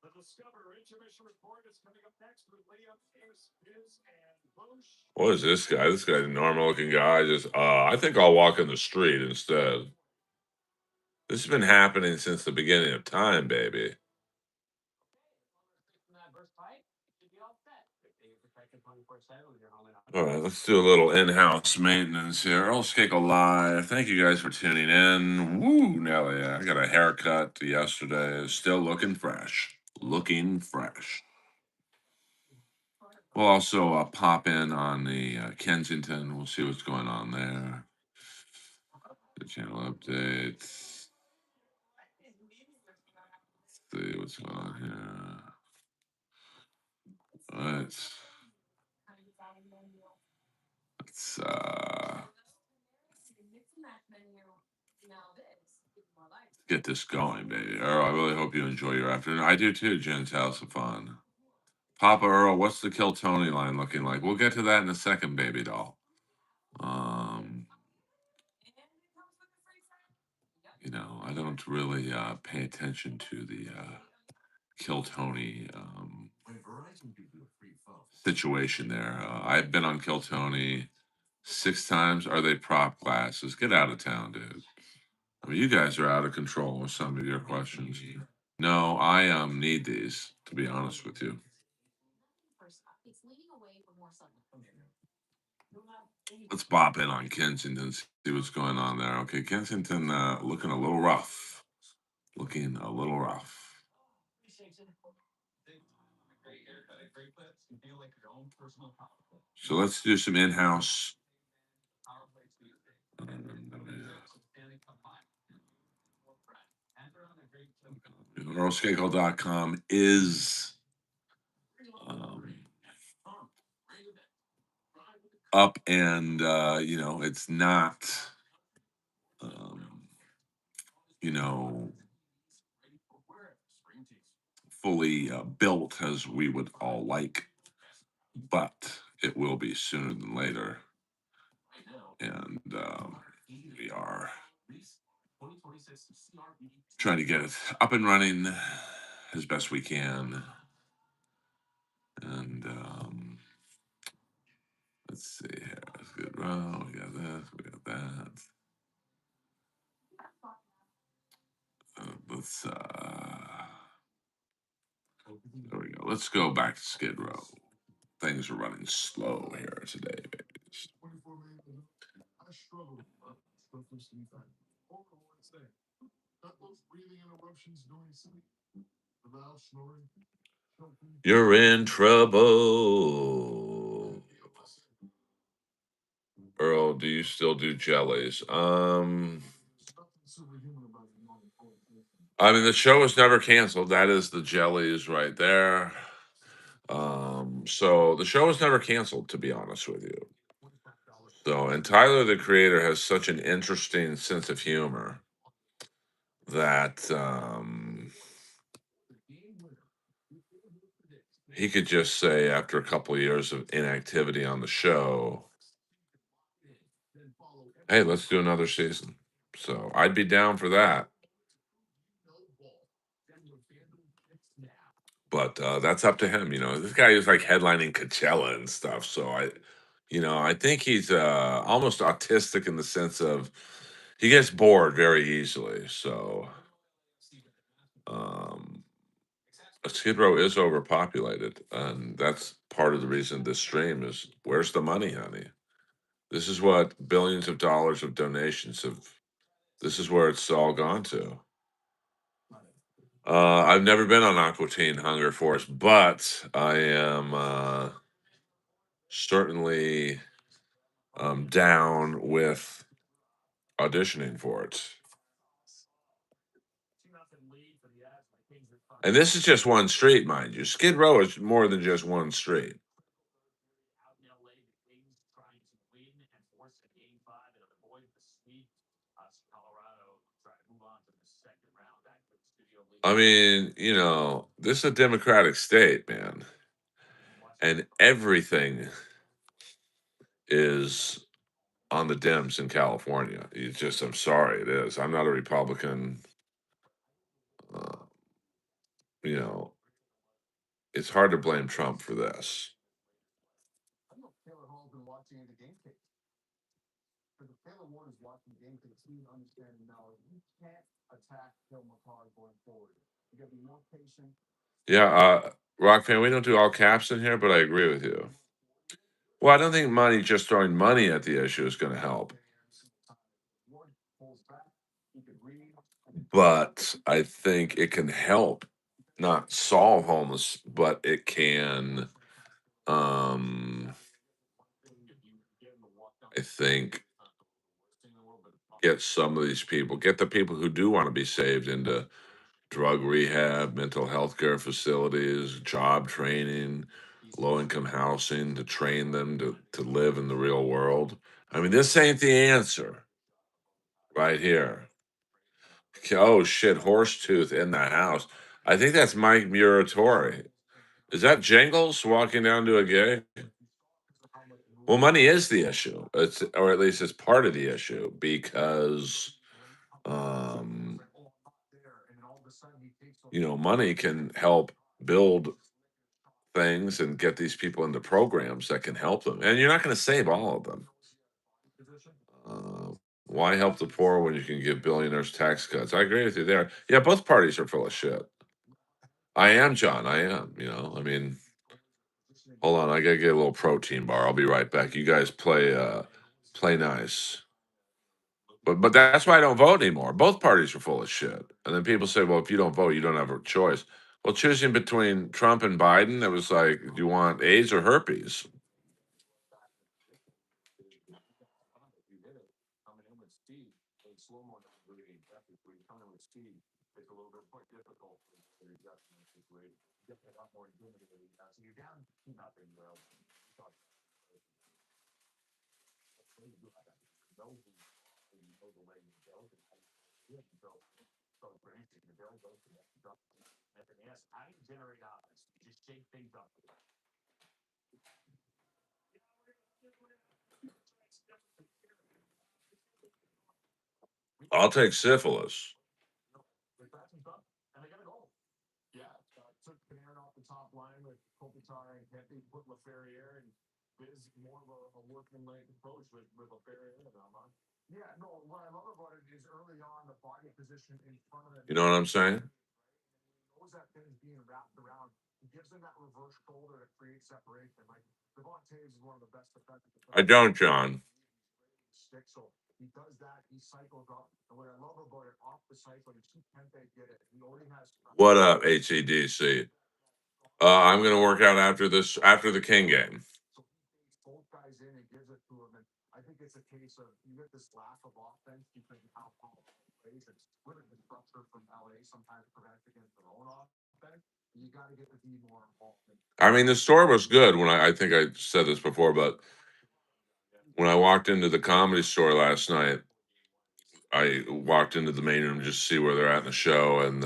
The Discover Intermission Report is coming up next with Liam, Biz, and Bush. What is this guy? This guy's a normal looking guy. Just I think I'll walk in the street instead. This has been happening since the beginning of time, baby. All right, let's do a little in-house maintenance here. Earl Skakel live. Thank you guys for tuning in. Woo, Nelly! I got a haircut yesterday. Still looking fresh. Looking fresh. We'll also pop in on the Kensington. We'll see what's going on there. The channel updates. See what's going on here. Let's get this going, baby. Earl, I really hope you enjoy your afternoon. I do too, Jen's house of fun. Papa Earl, what's the Kill Tony line looking like? We'll get to that in a second, baby doll. I don't really pay attention to the Kill Tony situation there. I've been on Kill Tony 6 times. Are they prop classes? Get out of town, dude. I mean, you guys are out of control with some of your questions. No, I need these, to be honest with you. Let's bop in on Kensington, see what's going on there. Okay, Kensington looking a little rough. Looking a little rough. So let's do some in-house. Earlskakel.com is up, and it's not fully built as we would all like, but it will be sooner than later. And we are trying to get it up and running as best we can. And let's see here. That's good. Well, we got this, we got that. There we go. Let's go back to Skid Row. Things are running slow here today, babies. You're in trouble. Earl, do you still do jellies? I mean, the show was never canceled. That is the jellies right there. So the show was never canceled, to be honest with you. So, and Tyler, the creator, has such an interesting sense of humor that he could just say after a couple of years of inactivity on the show, hey, let's do another season. So I'd be down for that. But that's up to him. This guy is like headlining Coachella and stuff. So I think he's almost autistic in the sense of he gets bored very easily. So um, Skid Row is overpopulated, and that's part of the reason this stream is. Where's the money, honey? This is what billions of dollars of donations have. This is where it's all gone to. I've never been on Aqua Teen Hunger Force, but I am certainly down with auditioning for it. And this is just one street, mind you. Skid Row is more than just one street. I mean, this is a democratic state, man. And everything is on the Dems in California. I'm sorry, it is. I'm not a Republican. Uh, you know, it's hard to blame Trump for this. Yeah, Rock fan, we don't do all caps in here, but I agree with you. Well, I don't think just throwing money at the issue is going to help. But I think it can help not solve homeless, but it can, I think, get some of these people, get the people who do want to be saved into drug rehab, mental health care facilities, job training, low income housing to train them to live in the real world. I mean, this ain't the answer right here. Oh shit, horse tooth in the house. I think that's Mike Muratori. Is that Jingles walking down to a gig? Well, money is the issue. Or at least it's part of the issue because um money can help build things and get these people into programs that can help them. And you're not going to save all of them. Uh, why help the poor when you can give billionaires tax cuts? I agree with you there. Yeah, both parties are full of shit. I am, John. I am. I mean, hold on. I gotta get a little protein bar. I'll be right back. You guys play nice. But that's why I don't vote anymore. Both parties are full of shit. And then people say, well, if you don't vote, you don't have a choice. Well, choosing between Trump and Biden, it was like, do you want AIDS or herpes? I'll take syphilis. You know what I'm saying? I don't, John. What up, HCDC? I'm gonna work out after the King game. I mean, the store was good when I think I said this before, but when I walked into the Comedy Store last night, I walked into the main room just to see where they're at in the show, and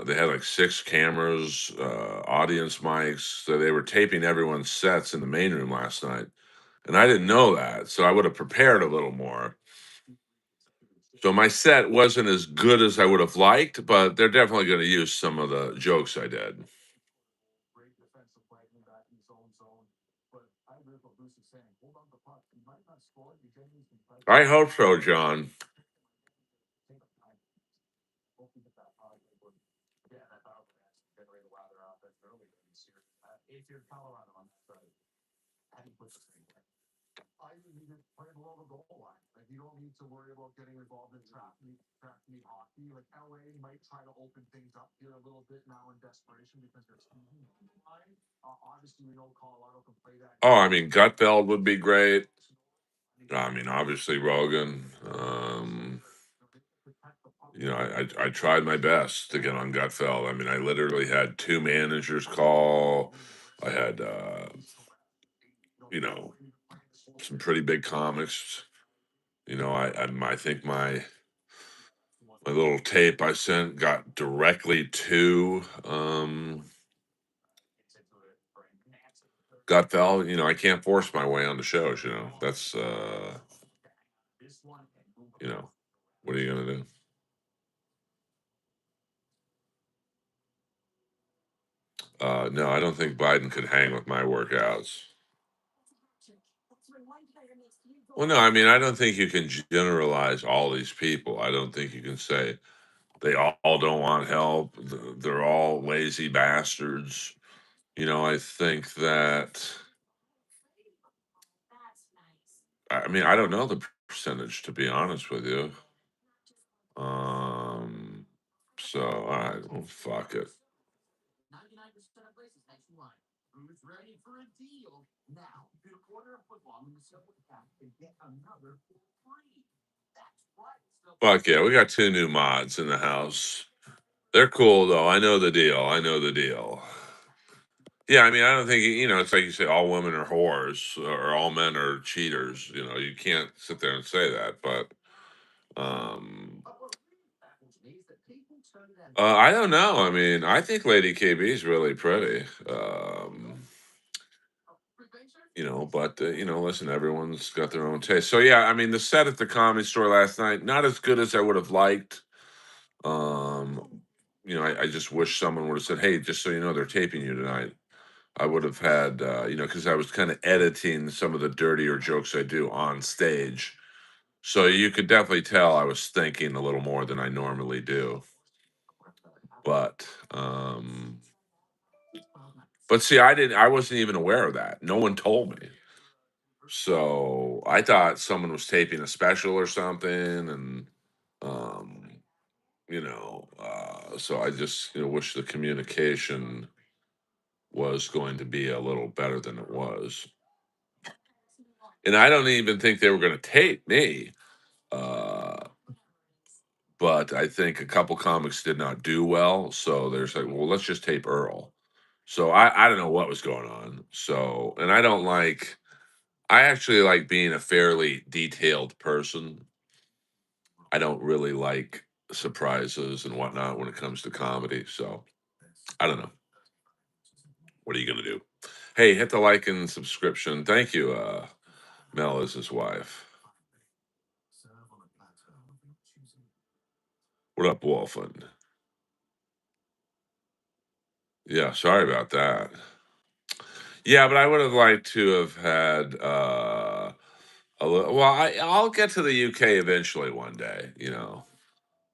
they had like 6 cameras, audience mics. So they were taping everyone's sets in the main room last night, and I didn't know that, so I would have prepared a little more. So my set wasn't as good as I would have liked, but they're definitely going to use some of the jokes I did. Great defensive play in back in his own zone. But I agree with what Bruce is saying. Hold on to the puck. He might not score. He genuinely can play. I hope so, John. Take a time. Hope we get that power play. Yeah, that power play actually generated a lot of their offense early in the series. If you're Colorado on that side, how do you put this thing away? I think you just play below the goal line. Like you don't need to worry about getting involved in trap meet hockey. Like LA might try to open things up here a little bit now in desperation because there's line. Obviously, we know Colorado can play that. Oh, I mean, Gutfeld would be great. I mean, obviously Rogan. I tried my best to get on Gutfeld. I mean, I literally had 2 managers call. I had, you know, some pretty big comics. I think my little tape I sent got directly to Gutfeld. I can't force my way on the shows. That's what are you gonna do? No, I don't think Biden could hang with my workouts. Well, no, I mean, I don't think you can generalize all these people. I don't think you can say they all don't want help. They're all lazy bastards. I think that, I mean, I don't know the percentage, to be honest with you. Um, so, all right, well, fuck it. 99% of places nationwide. Who's ready for a deal? Now, get a quarter of football in the Subway app and get another for free. That's right. Fuck yeah, we got 2 new mods in the house. They're cool, though. I know the deal. I know the deal. Yeah, I mean, I don't think it's like you say all women are whores or all men are cheaters. You can't sit there and say that, but I don't know. I mean, I think Lady KB is really pretty. But listen, everyone's got their own taste. So yeah, I mean, the set at the Comedy Store last night, not as good as I would have liked. I just wish someone would have said, "Hey, just so you know, they're taping you tonight." I would have had, because I was kind of editing some of the dirtier jokes I do on stage. So you could definitely tell I was thinking a little more than I normally do. But, see, I wasn't even aware of that. No one told me. So I thought someone was taping a special or something. And, so I just, wish the communication was going to be a little better than it was. And I don't even think they were going to tape me. But I think a couple comics did not do well. So there's like, well, let's just tape Earl. So I don't know what was going on. So, and I actually like being a fairly detailed person. I don't really like surprises and whatnot when it comes to comedy. So I don't know. What are you going to do? Hey, hit the like and subscription. Thank you. Mel is his wife. What up, Wolfen? Yeah, sorry about that. Yeah, but I would have liked to have had a little. Well, I'll get to the UK eventually one day.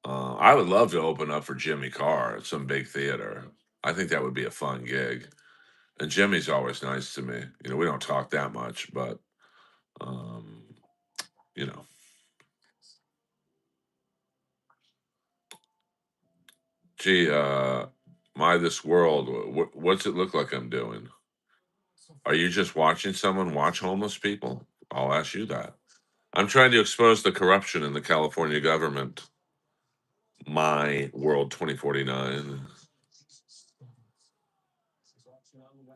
I would love to open up for Jimmy Carr at some big theater. I think that would be a fun gig. And Jimmy's always nice to me. We don't talk that much, but um, you know. Gee, my this world. What's it look like I'm doing? Are you just watching someone watch homeless people? I'll ask you that. I'm trying to expose the corruption in the California government. My World 2049.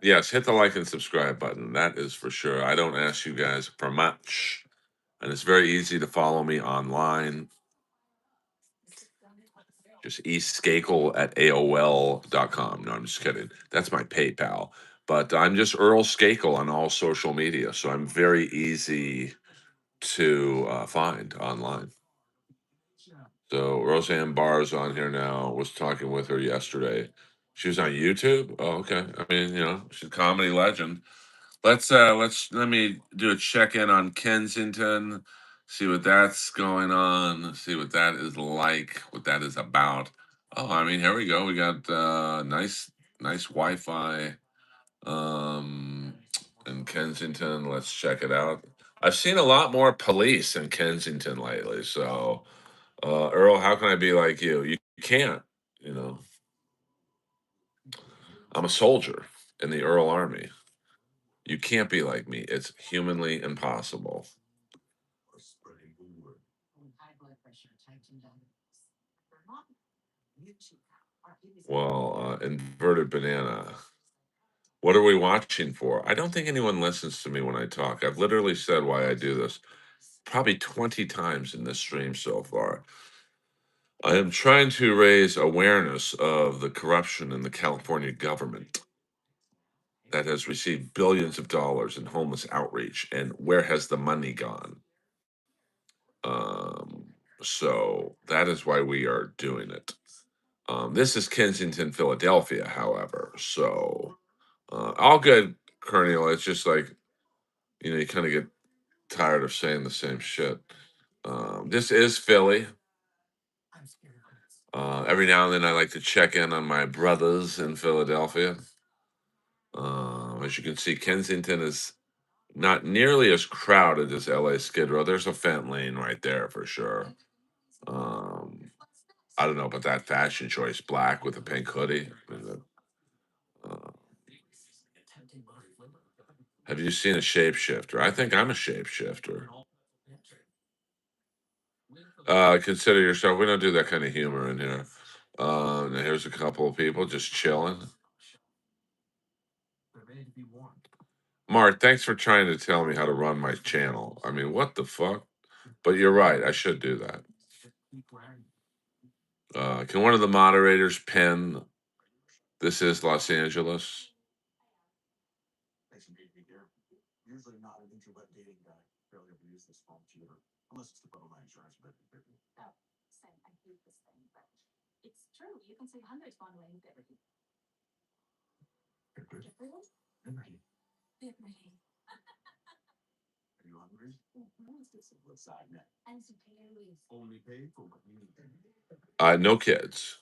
Yes, hit the like and subscribe button. That is for sure. I don't ask you guys for much. And it's very easy to follow me online. Just eskakel at AOL.com. No, I'm just kidding. That's my PayPal. But I'm just Earl Skakel on all social media. So I'm very easy to find online. So Roseanne Barr's on here now. Was talking with her yesterday. She was on YouTube. Oh, okay. I mean, she's a comedy legend. Let me do a check in on Kensington, see what that's going on, see what that is like, what that is about. Oh, I mean, here we go. We got nice Wi-Fi in Kensington. Let's check it out. I've seen a lot more police in Kensington lately. So, Earl, how can I be like you? You can't, you know. I'm a soldier in the Earl Army. You can't be like me. It's humanly impossible. Well, inverted banana. What are we watching for? I don't think anyone listens to me when I talk. I've literally said why I do this probably 20 times in this stream so far. I am trying to raise awareness of the corruption in the California government that has received billions of dollars in homeless outreach, and where has the money gone? So that is why we are doing it. This is Kensington, Philadelphia, however. So all good, Colonel. It's just like, you kind of get tired of saying the same shit. This is Philly. Every now and then I like to check in on my brothers in Philadelphia. As you can see, Kensington is not nearly as crowded as LA Skid Row. There's a Fent Lane right there for sure. I don't know about that fashion choice, black with a pink hoodie. Uh, have you seen a shapeshifter? I think I'm a shapeshifter. Consider yourself. We don't do that kind of humor in here. Now here's a couple of people just chilling. Mark, thanks for trying to tell me how to run my channel. I mean, what the fuck? But you're right. I should do that. Can one of the moderators pin "This is Los Angeles"? No kids.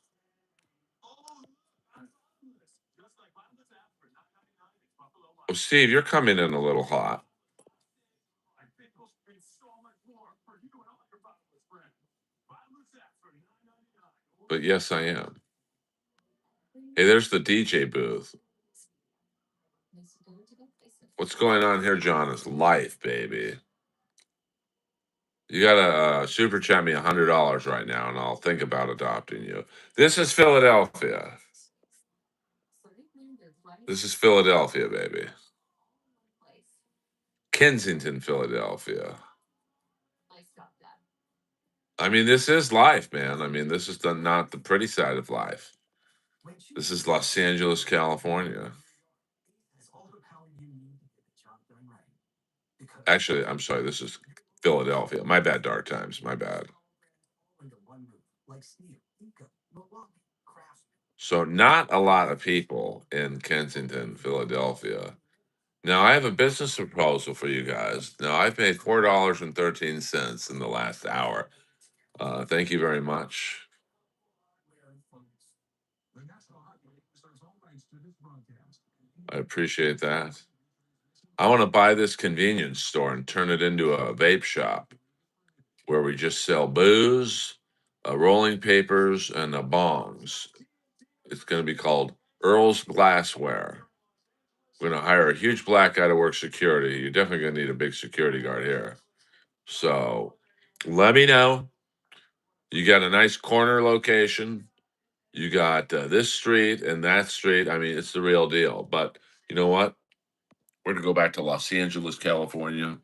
Well, Steve, you're coming in a little hot. But yes, I am. Hey, there's the DJ booth. What's going on here, John? It's life, baby. You gotta super chat me $100 right now, and I'll think about adopting you. This is Philadelphia. This is Philadelphia, baby. Kensington, Philadelphia. I mean, this is life, man. I mean, this is not the pretty side of life. This is Los Angeles, California. Actually, I'm sorry. This is Philadelphia. My bad, Dark Times. My bad. So, not a lot of people in Kensington, Philadelphia. Now, I have a business proposal for you guys. Now, I paid $4.13 in the last hour. Thank you very much. I appreciate that. I want to buy this convenience store and turn it into a vape shop where we just sell booze, rolling papers, and bongs. It's going to be called Earl's Glassware. We're going to hire a huge black guy to work security. You're definitely going to need a big security guard here. So let me know. You got a nice corner location. You got this street and that street. I mean, it's the real deal. But you know what? We're going to go back to Los Angeles, California.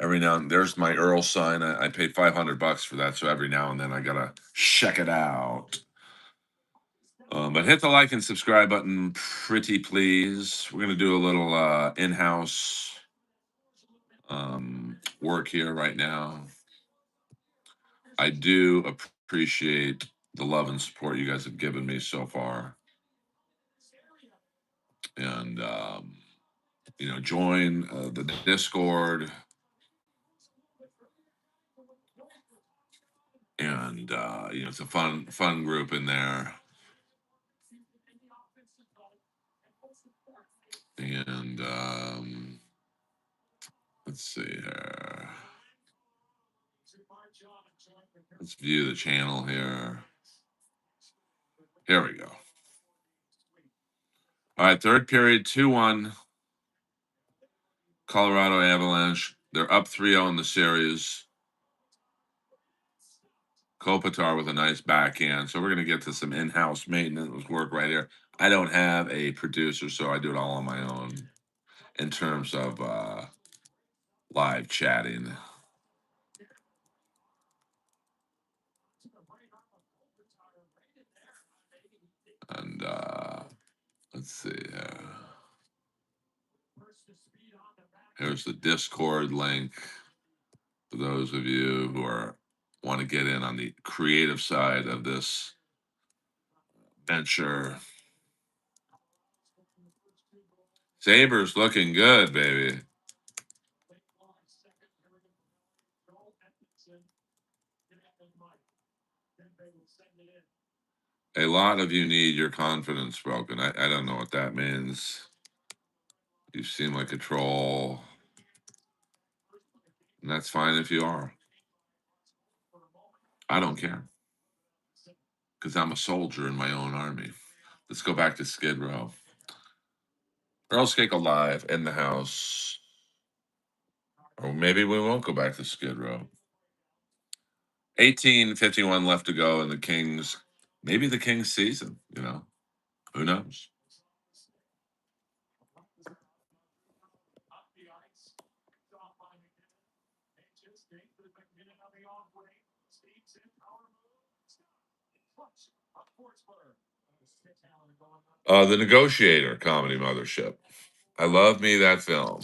Every now and there's my Earl sign. I paid $500 for that, so every now and then I gotta check it out. But hit the like and subscribe button, pretty please. We're gonna do a little in-house work here right now. I do appreciate the love and support you guys have given me so far, and join the Discord, and it's a fun group in there, and let's see here. Let's view the channel here. Here we go. All right, third period, 2-1. Colorado Avalanche. They're up 3-0 in the series. Kopitar with a nice backhand. So we're going to get to some in-house maintenance work right here. I don't have a producer, so I do it all on my own in terms of live chatting. And let's see. Here's the Discord link for those of you who want to get in on the creative side of this venture. Sabres looking good, baby. A lot of you need your confidence broken. I don't know what that means. You seem like a troll. And that's fine if you are. I don't care. Because I'm a soldier in my own army. Let's go back to Skid Row. Earl Skakel live in the house. Or maybe we won't go back to Skid Row. 18:51 left to go in the Kings. Maybe the Kings season, Who knows? The Negotiator comedy mothership. I love me that film.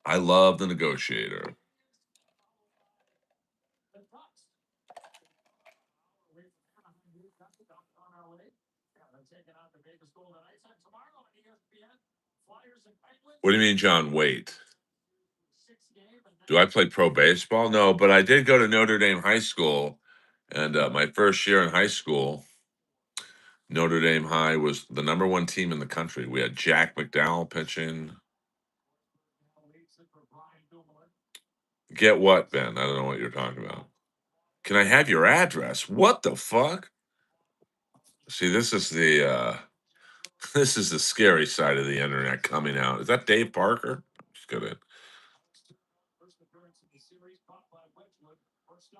I love The Negotiator. What do you mean, John? Wait. Do I play pro baseball? No, but I did go to Notre Dame High School, and my first year in high school, Notre Dame High was the #1 team in the country. We had Jack McDowell pitching. Get what, Ben? I don't know what you're talking about. Can I have your address? What the fuck? See, this is the this is the scary side of the internet coming out. Is that Dave Parker? Just kidding.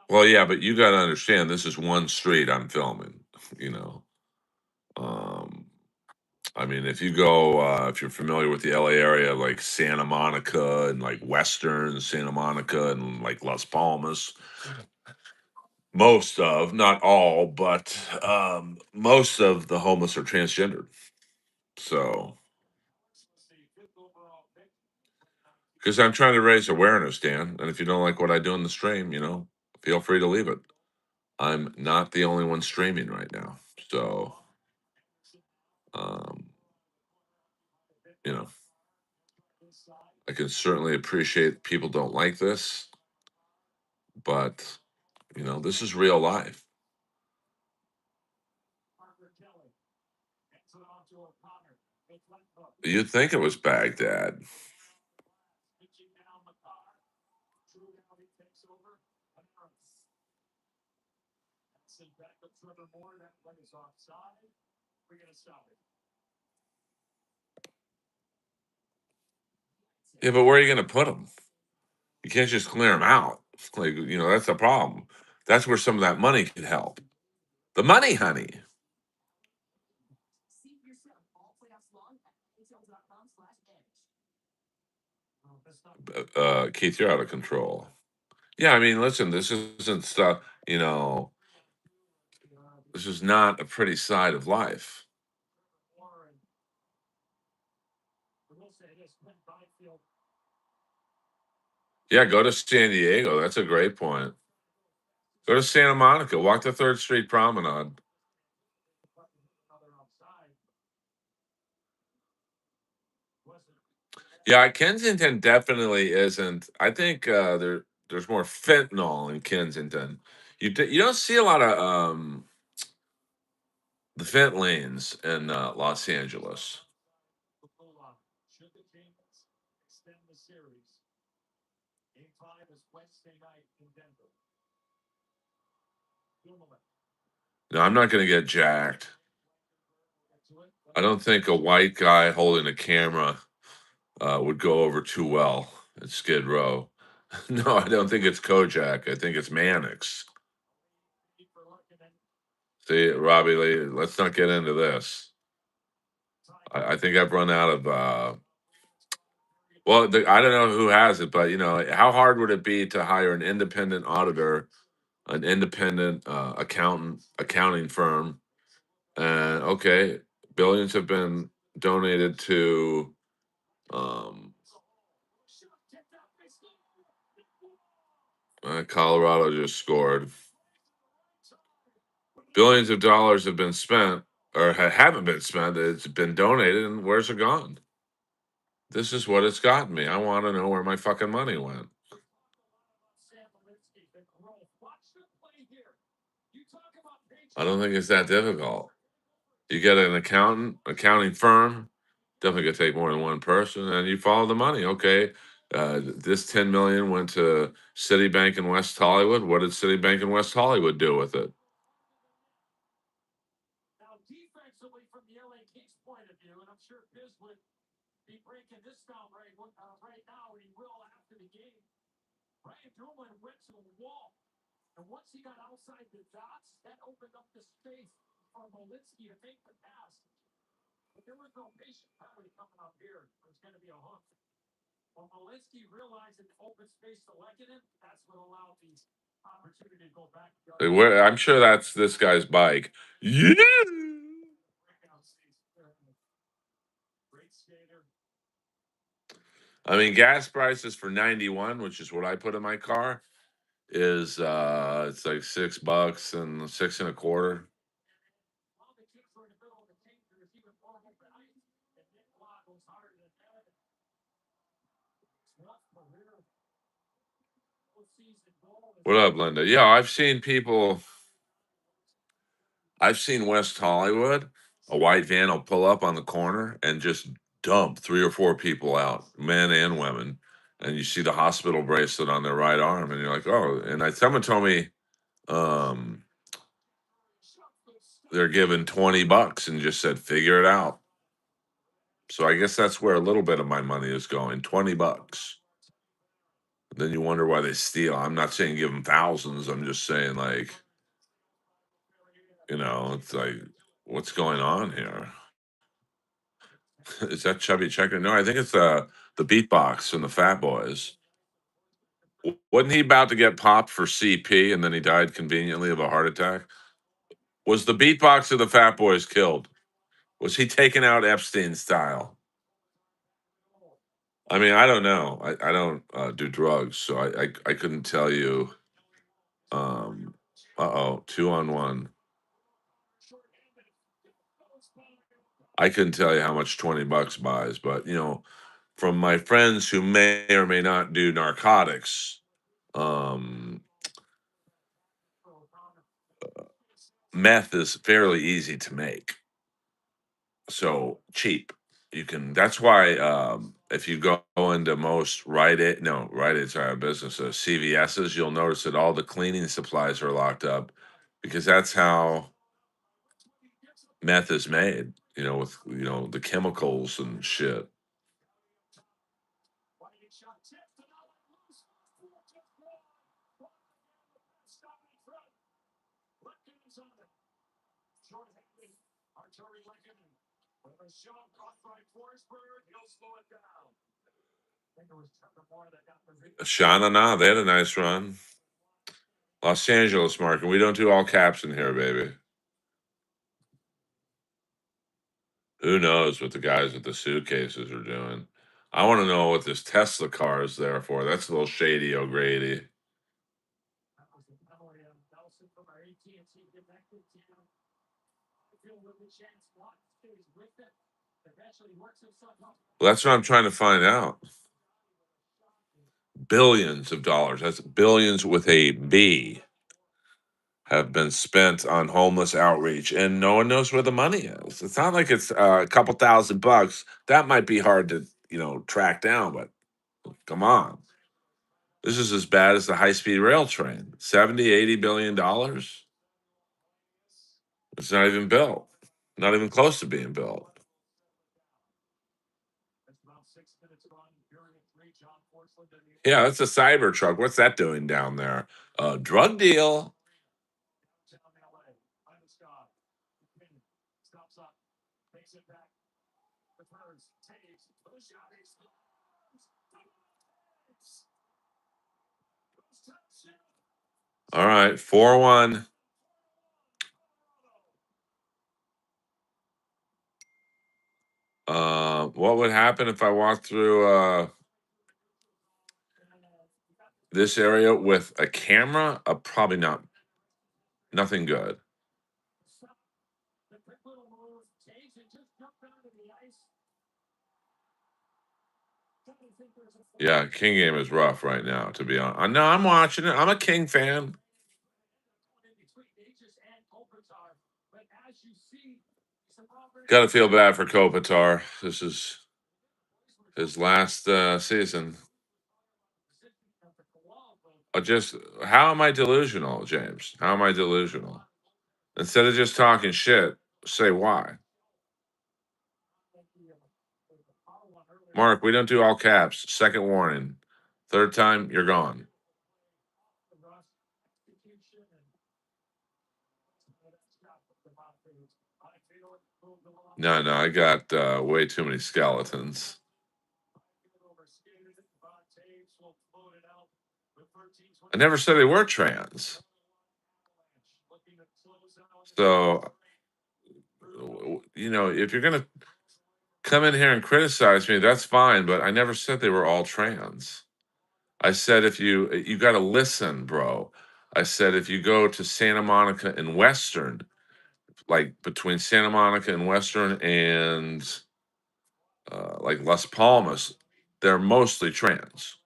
Well, yeah, but you got to understand, this is one street I'm filming. You know, I mean, if you go, if you're familiar with the LA area, like Santa Monica and like Western Santa Monica and like Las Palmas, most of, not all, but most of the homeless are transgendered. So, because I'm trying to raise awareness, Dan, and if you don't like what I do in the stream, feel free to leave it. I'm not the only one streaming right now, so um, you know, I can certainly appreciate people don't like this, but this is real life. You'd think it was Baghdad. Yeah, but where are you going to put them? You can't just clear them out. Like, that's the problem. That's where some of that money could help. The money, honey. Keith, you're out of control. Yeah, I mean, listen, this isn't stuff. You know, this is not a pretty side of life. Yeah, go to San Diego. That's a great point. Go to Santa Monica. Walk the Third Street Promenade. Yeah, Kensington definitely isn't. I think there's more fentanyl in Kensington. You don't see a lot of the fent lanes in Los Angeles. No, I'm not going to get jacked. I don't think a white guy holding a camera would go over too well at Skid Row. No, I don't think it's Kojak. I think it's Mannix. See, Robbie Lee, let's not get into this. I think I've run out of. Well, I don't know who has it, but how hard would it be to hire an independent auditor, an independent accounting firm, and okay, billions have been donated to. Um, Colorado just scored. Billions of dollars have been spent, or haven't been spent. It's been donated, and where's it gone? This is what it's gotten me. I want to know where my fucking money went. I don't think it's that difficult. You get an accounting firm, definitely gonna take more than one person, and you follow the money. Okay, this 10 million went to Citibank in West Hollywood. What did Citibank in West Hollywood do with it? I'm sure that's this guy's bike. Yeah. I mean, gas prices for 91, which is what I put in my car, is it's like $6 and six and a quarter. What up, Linda? Yeah, I've seen West Hollywood. A white van will pull up on the corner and just dump three or four people out, men and women. And you see the hospital bracelet on their right arm, and you're like, oh. And someone told me um, they're given $20 and just said, figure it out. So I guess that's where a little bit of my money is going, $20. Then you wonder why they steal. I'm not saying give them thousands. I'm just saying, like, it's like, what's going on here? Is that Chubby Checker? No, I think it's the beatbox from the Fat Boys. Wasn't he about to get popped for CP and then he died conveniently of a heart attack? Was the beatbox of the Fat Boys killed? Was he taken out Epstein style? I mean, I don't know. I don't do drugs, so I couldn't tell you. Uh oh, 2-on-1. I couldn't tell you how much $20 buys, but from my friends who may or may not do narcotics, um, meth is fairly easy to make, so cheap. You can. That's why if you go into most Rite Aid's are out of business. CVS's, you'll notice that all the cleaning supplies are locked up because that's how meth is made. With the chemicals and shit. Shauna, nah, they had a nice run. Los Angeles market. We don't do all caps in here, baby. Who knows what the guys with the suitcases are doing? I want to know what this Tesla car is there for. That's a little shady, O'Grady. Well, that's what I'm trying to find out. Billions of dollars. That's billions with a B have been spent on homeless outreach, and no one knows where the money is. It's not like it's a couple $1,000. That might be hard to track down, but come on. This is as bad as the high-speed rail train. 70, 80 billion dollars. It's not even built. Not even close to being built. Yeah, that's a cyber truck. What's that doing down there? A drug deal. All right, 4-1. What would happen if I walked through this area with a camera? Probably not. Nothing good. Yeah, King game is rough right now, to be honest. No, I'm watching it. I'm a King fan. Got to feel bad for Kopitar. This is his last season. Just how am I delusional, James? How am I delusional? Instead of just talking shit, say why. Mark, we don't do all caps. Second warning. Third time, you're gone. No, I got way too many skeletons. I never said they were trans. So, if you're going to come in here and criticize me, that's fine. But I never said they were all trans. I said if you got to listen, bro. I said if you go to Santa Monica and Western, like between Santa Monica and Western and like Las Palmas, they're mostly trans.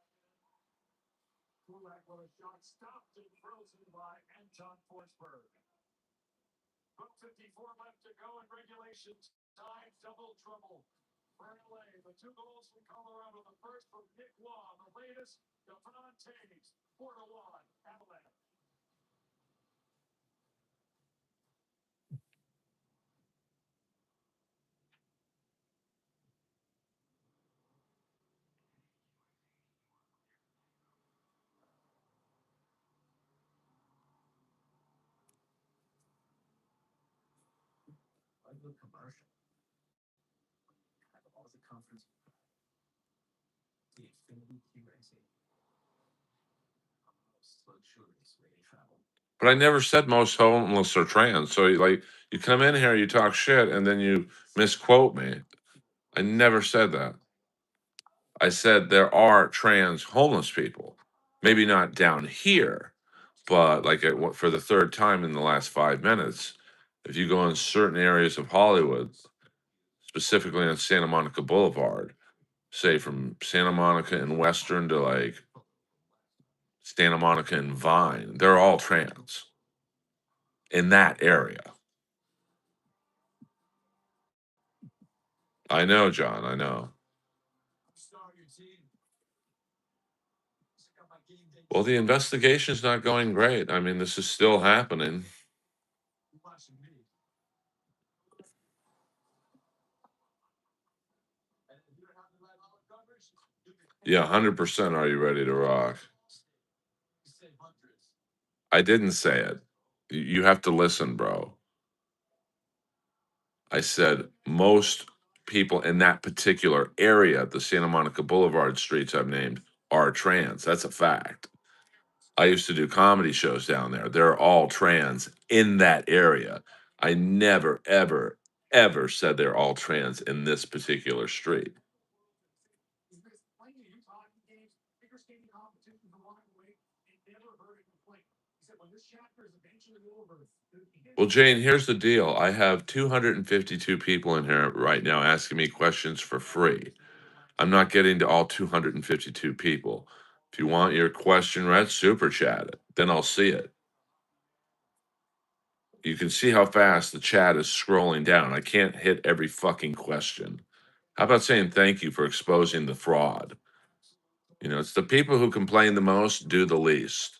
But I never said most homeless are trans. So you come in here, you talk shit, and then you misquote me. I never said that. I said there are trans homeless people. Maybe not down here, but like for the third time in the last 5 minutes, if you go in certain areas of Hollywood, specifically on Santa Monica Boulevard, say from Santa Monica and Western to like Santa Monica and Vine, they're all trans in that area. I know, John. I know. Well, the investigation's not going great. I mean, this is still happening. Yeah, 100%. Are you ready to rock? I didn't say it. You have to listen, bro. I said most people in that particular area, the Santa Monica Boulevard streets I've named, are trans. That's a fact. I used to do comedy shows down there. They're all trans in that area. I never, ever, ever said they're all trans in this particular street. Well, Jane, here's the deal. I have 252 people in here right now asking me questions for free. I'm not getting to all 252 people. If you want your question read, super chat it. Then I'll see it. You can see how fast the chat is scrolling down. I can't hit every fucking question. How about saying thank you for exposing the fraud? You know, it's the people who complain the most do the least.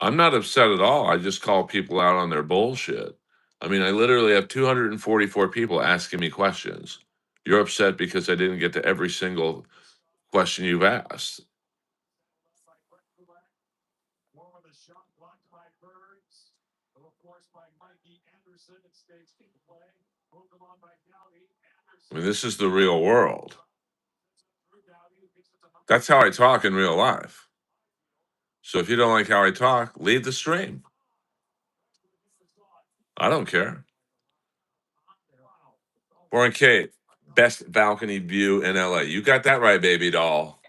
I'm not upset at all. I just call people out on their bullshit. I mean, I literally have 244 people asking me questions. You're upset because I didn't get to every single question you've asked. I mean, this is the real world. That's how I talk in real life. So if you don't like how I talk, leave the stream. I don't care. Warren Kate, best balcony view in LA. You got that right, baby doll.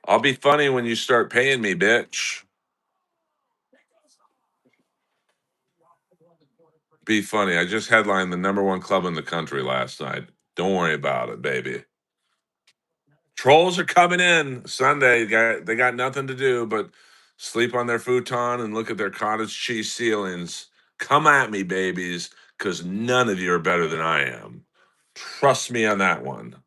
I'll be funny when you start paying me, bitch. Be funny. I just headlined the #1 club in the country last night. Don't worry about it, baby. Trolls are coming in Sunday. They got nothing to do but sleep on their futon and look at their cottage cheese ceilings. Come at me, babies, because none of you are better than I am. Trust me on that one.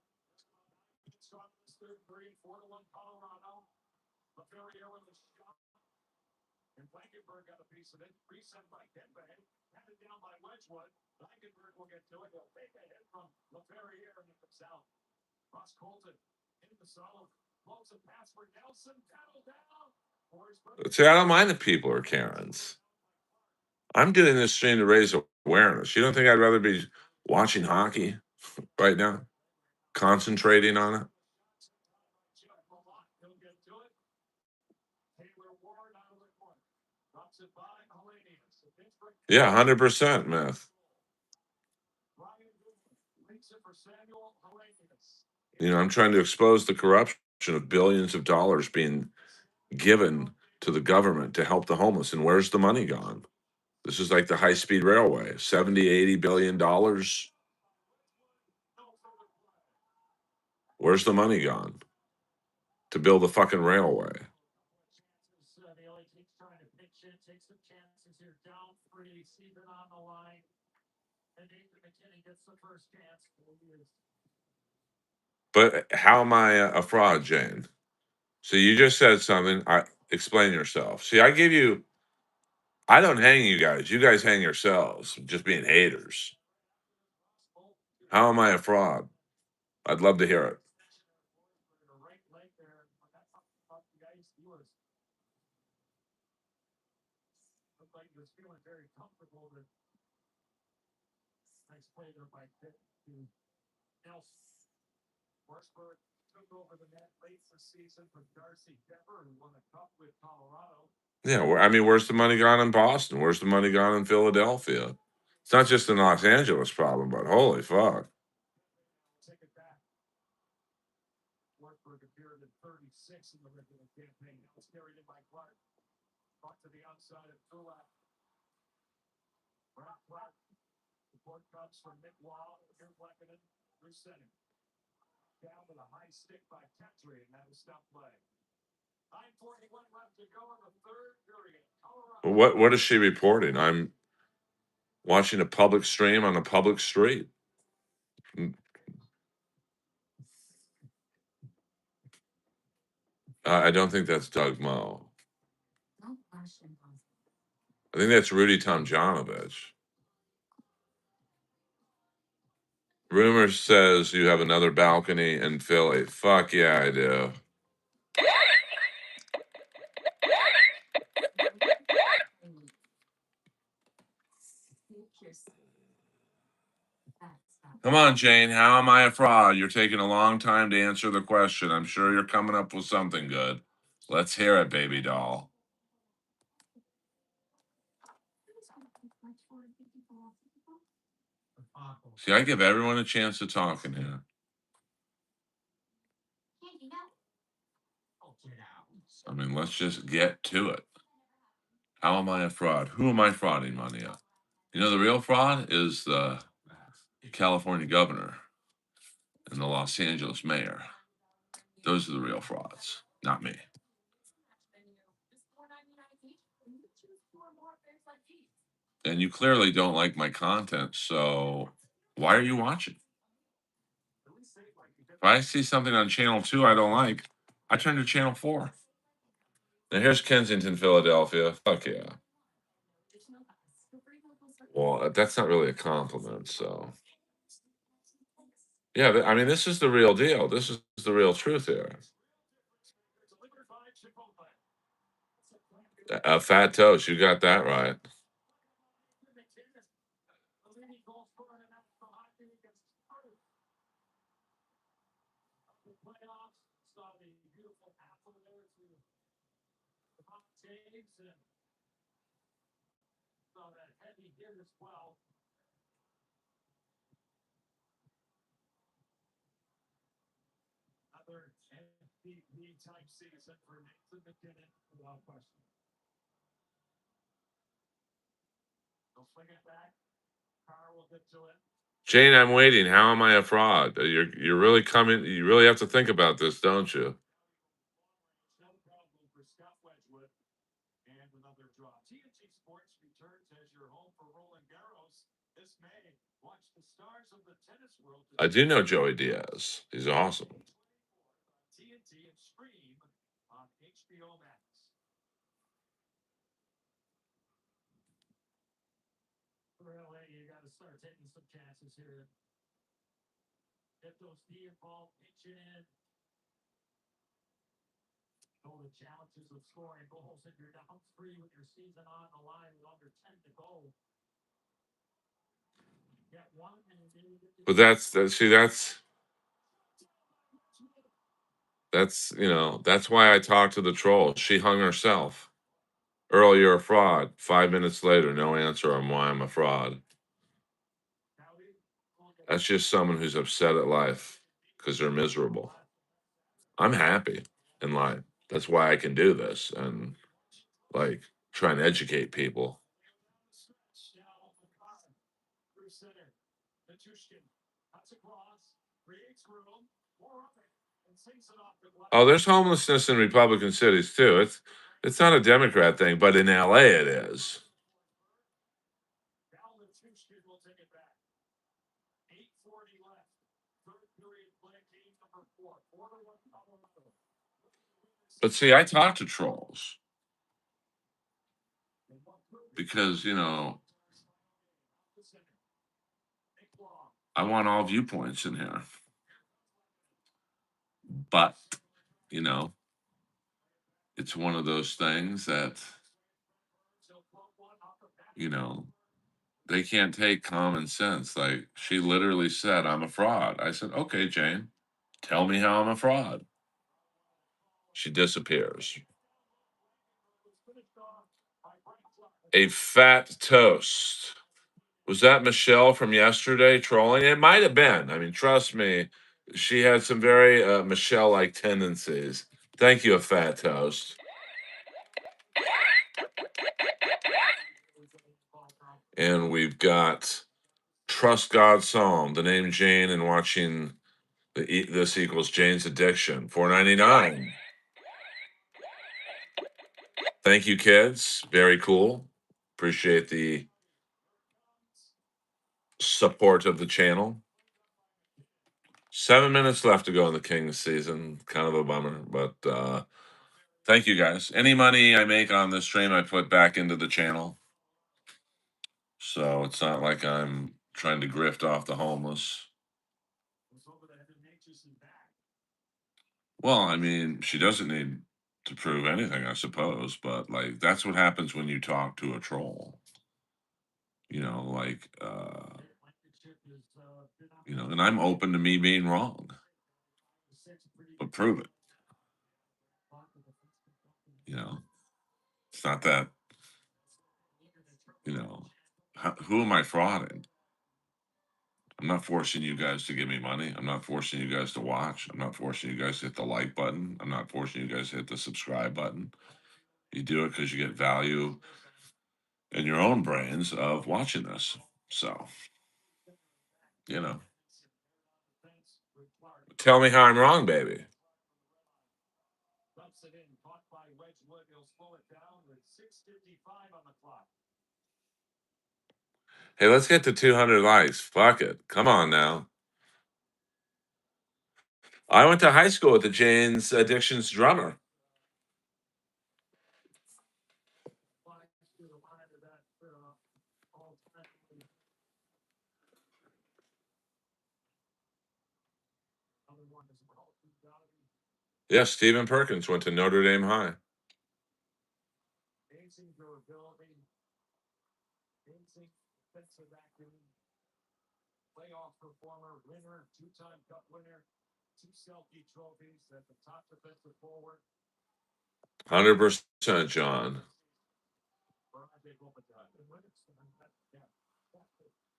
See, I don't mind that people are Karens. I'm doing this stream to raise awareness. You don't think I'd rather be watching hockey right now, concentrating on it? Yeah, 100% myth. You know, I'm trying to expose the corruption of billions of dollars being given to the government to help the homeless. And where's the money gone? This is like the high speed railway, 70, 80 billion dollars. Where's the money gone to build the fucking railway? But how am I a fraud, Jane? So you just said something. Explain yourself. See, I give you. I don't hang you guys. You guys hang yourselves, just being haters. How am I a fraud? I'd love to hear it. Yeah, I mean, where's the money gone in Boston? Where's the money gone in Philadelphia? It's not just an Los Angeles problem, but holy fuck. What is she reporting? I'm watching a public stream on a public street. I don't think that's Doug Moe. I think that's Rudy Tomjanovich. Rumor says you have another balcony in Philly. Fuck yeah, I do. Come on, Jane. How am I a fraud? You're taking a long time to answer the question. I'm sure you're coming up with something good. Let's hear it, baby doll. See, I give everyone a chance to talk in here. I mean, let's just get to it. How am I a fraud? Who am I frauding money on? You know, the real fraud is the California governor and the Los Angeles mayor. Those are the real frauds, not me. And you clearly don't like my content, so why are you watching? If I see something on channel 2 I don't like, I turn to channel 4. Now here's Kensington, Philadelphia. Fuck yeah. Well, that's not really a compliment, so. Yeah, I mean, this is the real deal. This is the real truth here. A fat toast, you got that right. Jane, I'm waiting. How am I a fraud? You're really coming. You really have to think about this, don't you? I do know Joey Diaz. He's awesome. But that's that's why I talked to the troll. She hung herself. Earl, you're a fraud. 5 minutes later, no answer on why I'm a fraud. That's just someone who's upset at life because they're miserable. I'm happy in life. That's why I can do this and like try and educate people. Oh, there's homelessness in Republican cities too. It's not a Democrat thing, but in LA it is. But see, I talk to trolls because, I want all viewpoints in here. But, you know, it's one of those things that, you know, they can't take common sense. Like she literally said, I'm a fraud. I said, okay, Jane, tell me how I'm a fraud. She disappears. A fat toast. Was that Michelle from yesterday trolling? It might have been. I mean, trust me, she had some very Michelle like tendencies. Thank you, a fat toast. And we've got Trust God Psalm, the name Jane, and watching this equals Jane's addiction. $4.99. Thank you, kids. Very cool. Appreciate the support of the channel. 7 minutes left to go in the Kings season. Kind of a bummer, but thank you guys. Any money I make on this stream, I put back into the channel. So it's not like I'm trying to grift off the homeless. Well, I mean, she doesn't need to prove anything, I suppose, but like that's what happens when you talk to a troll. Like and I'm open to me being wrong, but prove it. You know, it's not that, you know, who am I frauding? I'm not forcing you guys to give me money. I'm not forcing you guys to watch. I'm not forcing you guys to hit the like button. I'm not forcing you guys to hit the subscribe button. You do it because you get value in your own brains of watching this. So, you know, tell me how I'm wrong, baby. Hey, let's get to 200 likes. Fuck it. Come on now. I went to high school with the Jane's Addictions drummer. Yes, Stephen Perkins went to Notre Dame High. $100%, John.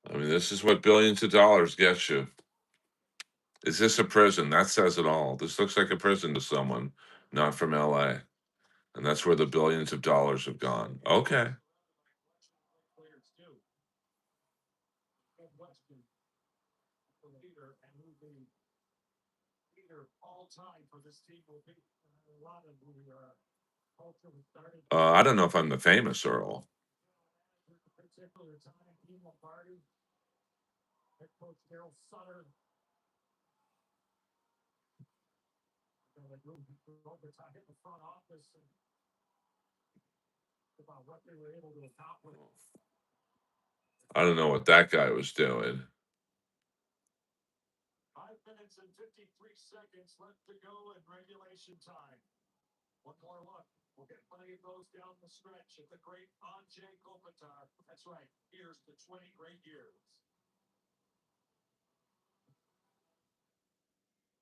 I mean, this is what billions of dollars gets you. Is this a prison? That says it all. This looks like a prison to someone not from LA. And that's where the billions of dollars have gone. Okay. I don't know if I'm the famous Earl. I don't know what that guy was doing.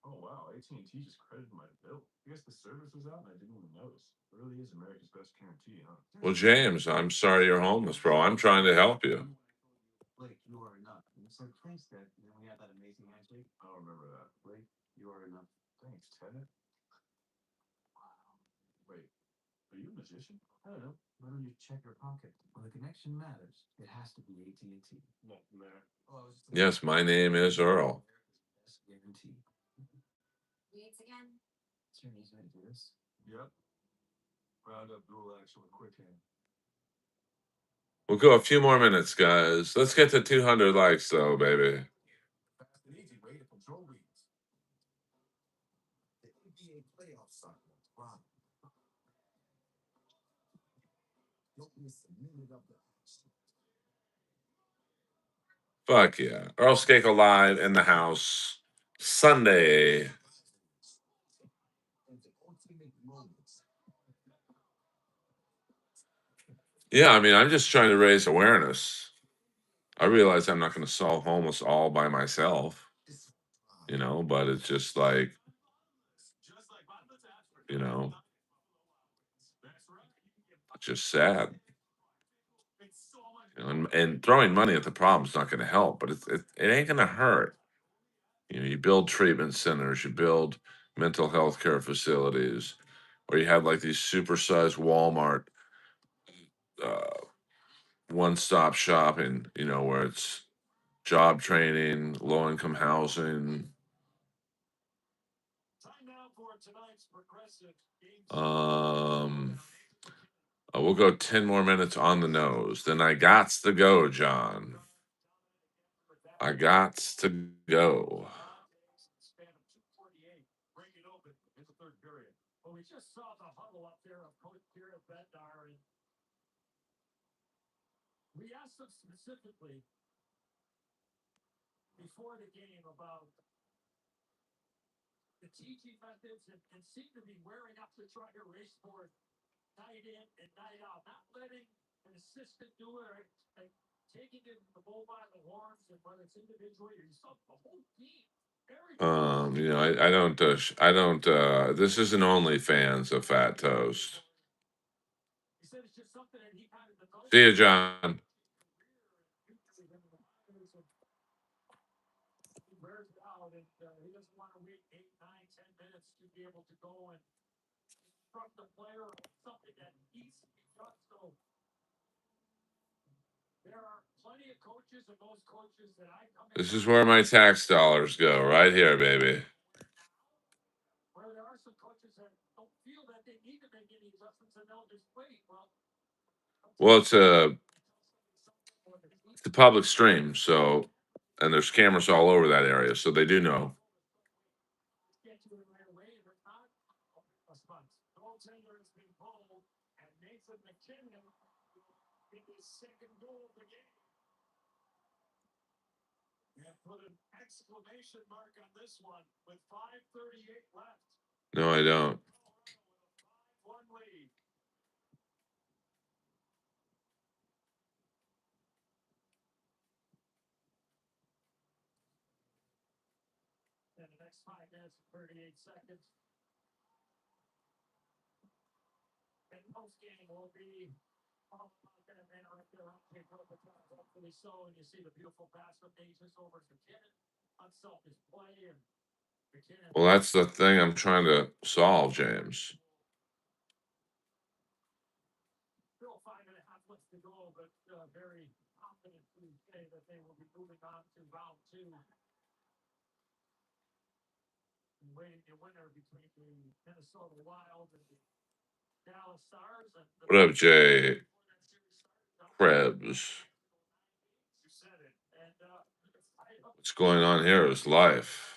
Oh wow, AT&T just credited my bill. I guess the service was out and I didn't even notice. It really is America's best guarantee, huh? Well, James, I'm sorry you're homeless, bro. I'm trying to help you. Blake, you are enough. And it's like, thanks, Ted. And then we had that amazing handshake. I don't remember that. Blake, you are enough. Thanks, Ted. Wow. Wait, are you a magician? I don't know. Why don't you check your pocket? When the connection matters, it has to be AT&T. Nothing there. Oh, Yes, my name is Earl. best guarantee. Weeds again. Is there an easy way to do this? Yep. Round up dual action with quick hand. We'll go a few more minutes, guys. Let's get to 200 likes, though, baby. Fast and easy way to control weeds. The NBA playoff cycle. Wow. Don't miss a minute of the action. Fuck yeah. Earl Skakel live in the house Sunday. Yeah, I mean, I'm just trying to raise awareness. I realize I'm not going to solve homeless all by myself, but it's just like, you know, just sad. And throwing money at the problem is not going to help, but it ain't going to hurt. You build treatment centers, you build mental health care facilities, or you have like these supersized Walmart uh, one-stop shopping, where it's job training, low-income housing. Um, we'll go 10 more minutes on the nose. Then I gots to go, John. I gots to go. I don't. This isn't OnlyFans of Fat Toast. See you, John. This is where my tax dollars go, right here, baby. Well, it's a public stream, so and there's cameras all over that area, so they do know. No, I don't. Well, that's the thing I'm trying to solve, James. What up, Jay Krebs? What's going on here is life.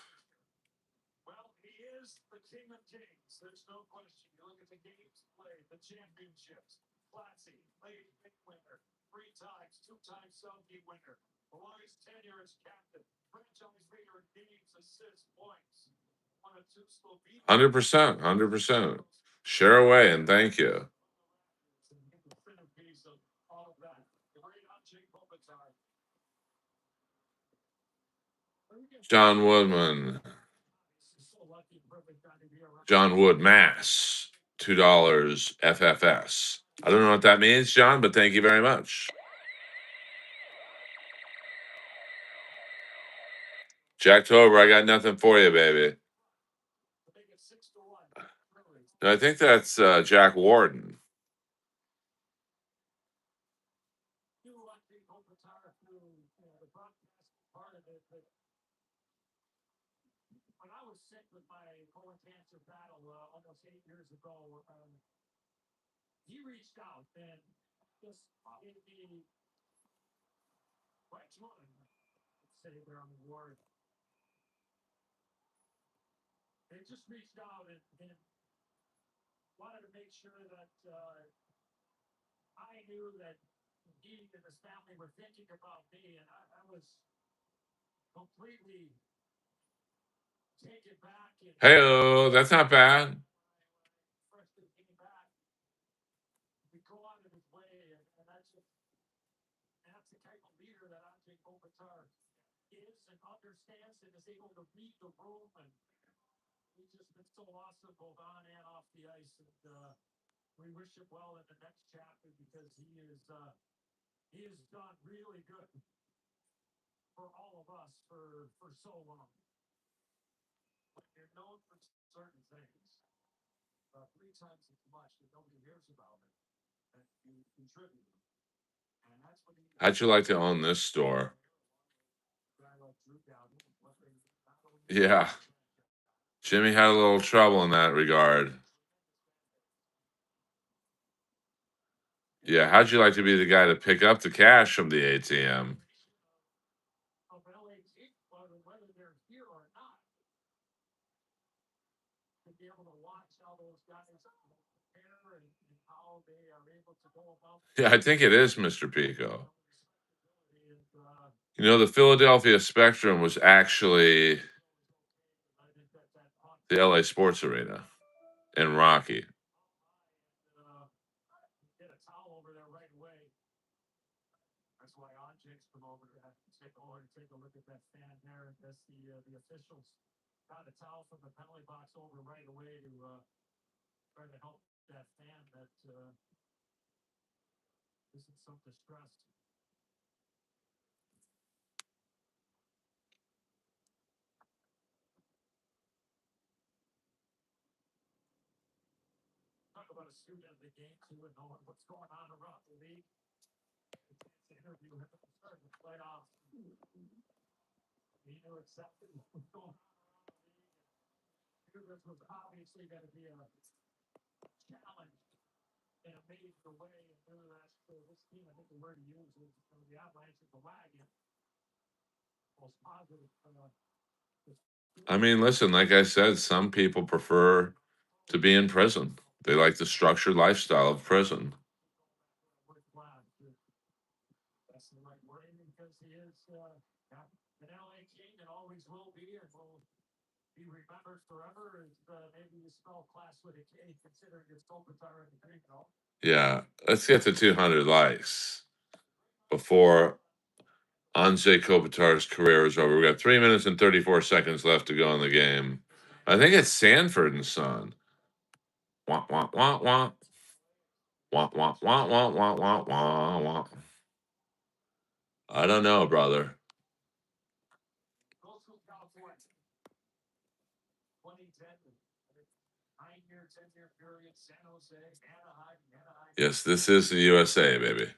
Hundred percent, 100%. Share away and thank you. John Woodman. John Wood Mass. $2 FFS. I don't know what that means, John, but thank you very much. Jacktober, I got nothing for you, baby. No, I think that's Jack Warden. Hey, that's not bad. How'd you like to own this store? Yeah. Jimmy had a little trouble in that regard. Yeah, how'd you like to be the guy to pick up the cash from the ATM? Yeah, I think it is, Mr. Pico. You know, the Philadelphia Spectrum was actually The LA Sports Arena in Rocky. Get a towel over there right away. That's why Objects come over to take a look at that fan there. That's the officials got a towel from the penalty box over right away to try to help that fan that is in some distress. Talk about a student of the game too and knowing what's going on around the league. To interview him at the start of the playoffs. He knew exactly what was going on around the league. Knew this was obviously going to be a challenge in a major way, and knew that this team, I think the word he used was the avalanche of the wagon. Most positive. I mean, listen, like I said, some people prefer to be in prison. They like the structured lifestyle of prison. That's the right word because he is an LA King and always will be remembered forever as maybe you spell class with a K considering it's Kopitar and the Green. Yeah, let's get to 200 likes before Anze Kopitar's career is over. We got 3 minutes and 34 seconds left to go in the game. I think it's Sanford and Son. Wah, wah, wah, wah. Wah, wah, wah, wah, wah, wah, wah, wah. I don't know, brother. Yes, this is the USA, baby.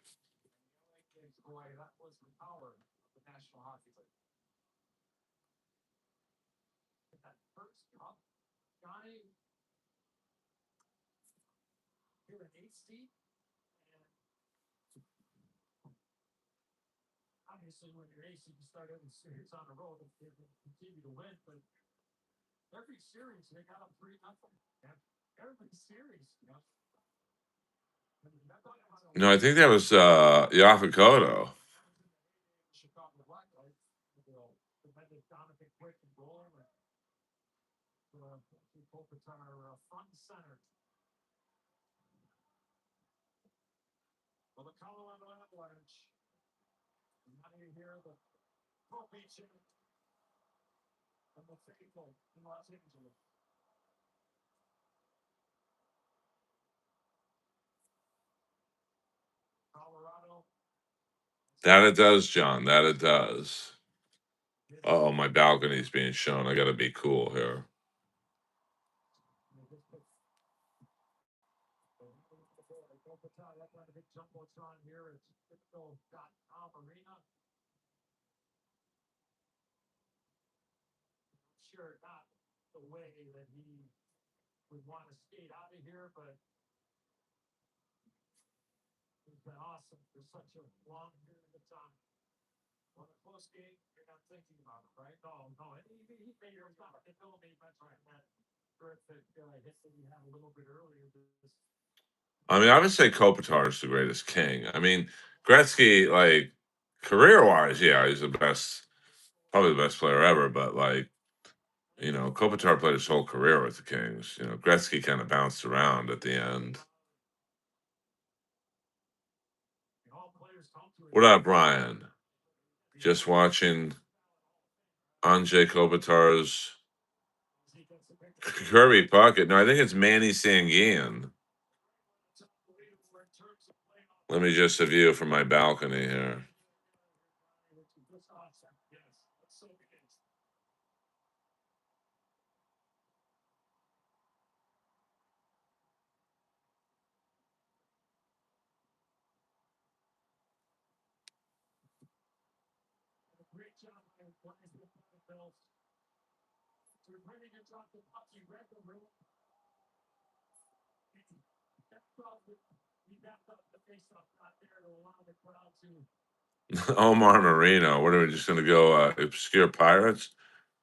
Obviously, when you're AC, you start every series on the road and continue to win. But every series, they got them 3-0. Every series, No, I think that was Yafakoto. Chicago Blackhawks, tremendous Jonathan Quick and goal, and Kopitar front and center. Well, the Colorado Avalanche. Now you hear the Pro Beach and the faithful in Los Angeles. Colorado. That it does, John. That it does. Oh, my balcony's being shown. I got to be cool here. That's not a big jumbotron here. It's typical arena. Sure, not the way that he would want to skate out of here, but he's been awesome for such a long period of time. On a close game, you're not thinking about it, right? No. He made your shot. The Bill made that terrific hit that he had a little bit earlier. I mean, I would say Kopitar is the greatest king. I mean, Gretzky, like, career-wise, yeah, he's the best, probably the best player ever, but, like, you know, Kopitar played his whole career with the Kings. You know, Gretzky kind of bounced around at the end. What up, Brian? Just watching Anze Kopitar's Kirby Puckett. No, I think it's Manny Sanguin. Let me just view from my balcony here. Great job by the guys with the Bills. So we're ready to drop the puck. He read the room. He backed up the face-off not there to allow the crowd to. Omar Marino. What are we just going to go obscure pirates?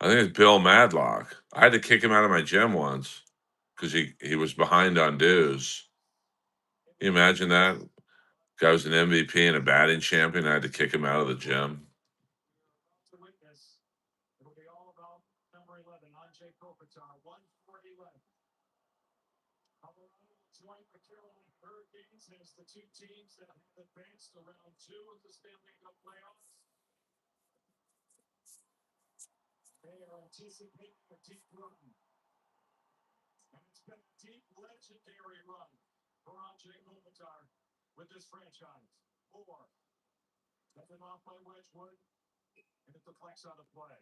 I think it's Bill Madlock. I had to kick him out of my gym once because he was behind on dues. Can you imagine that? Guy was an MVP and a batting champion. I had to kick him out of the gym. It'll be all about number 11, Andre Kopitar, 140 left. Colorado will join the Carolina Hurricanes as the two teams that have advanced to round 2 of the Stanley Cup playoffs. They are anticipating a deep run. And it's been a deep, legendary run for Andre Kopitar with this franchise. 4. Taken off by Wedgwood, and it deflects out of play.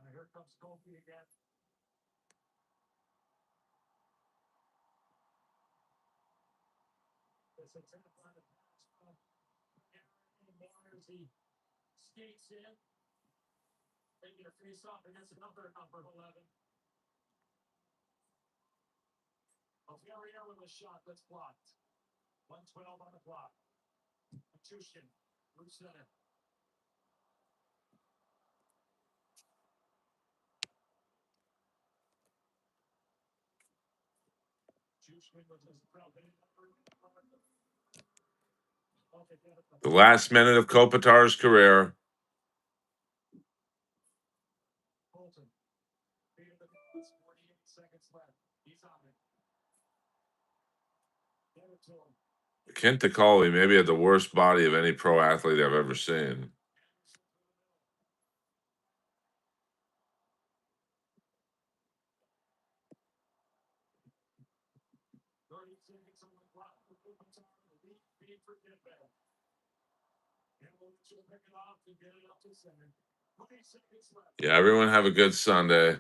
And here comes Kofi again. This attempt on the pass from Aaron Mars. He skates in. Taking a face off against another number 11. Algeria with a shot that's blocked. 112 on the clock. Tushin, blue center. The last minute of Kopitar's career. Bolton. 48 seconds left. He's on it. Get it to him. Kent DeCauley maybe had the worst body of any pro athlete I've ever seen. Yeah, everyone have a good Sunday.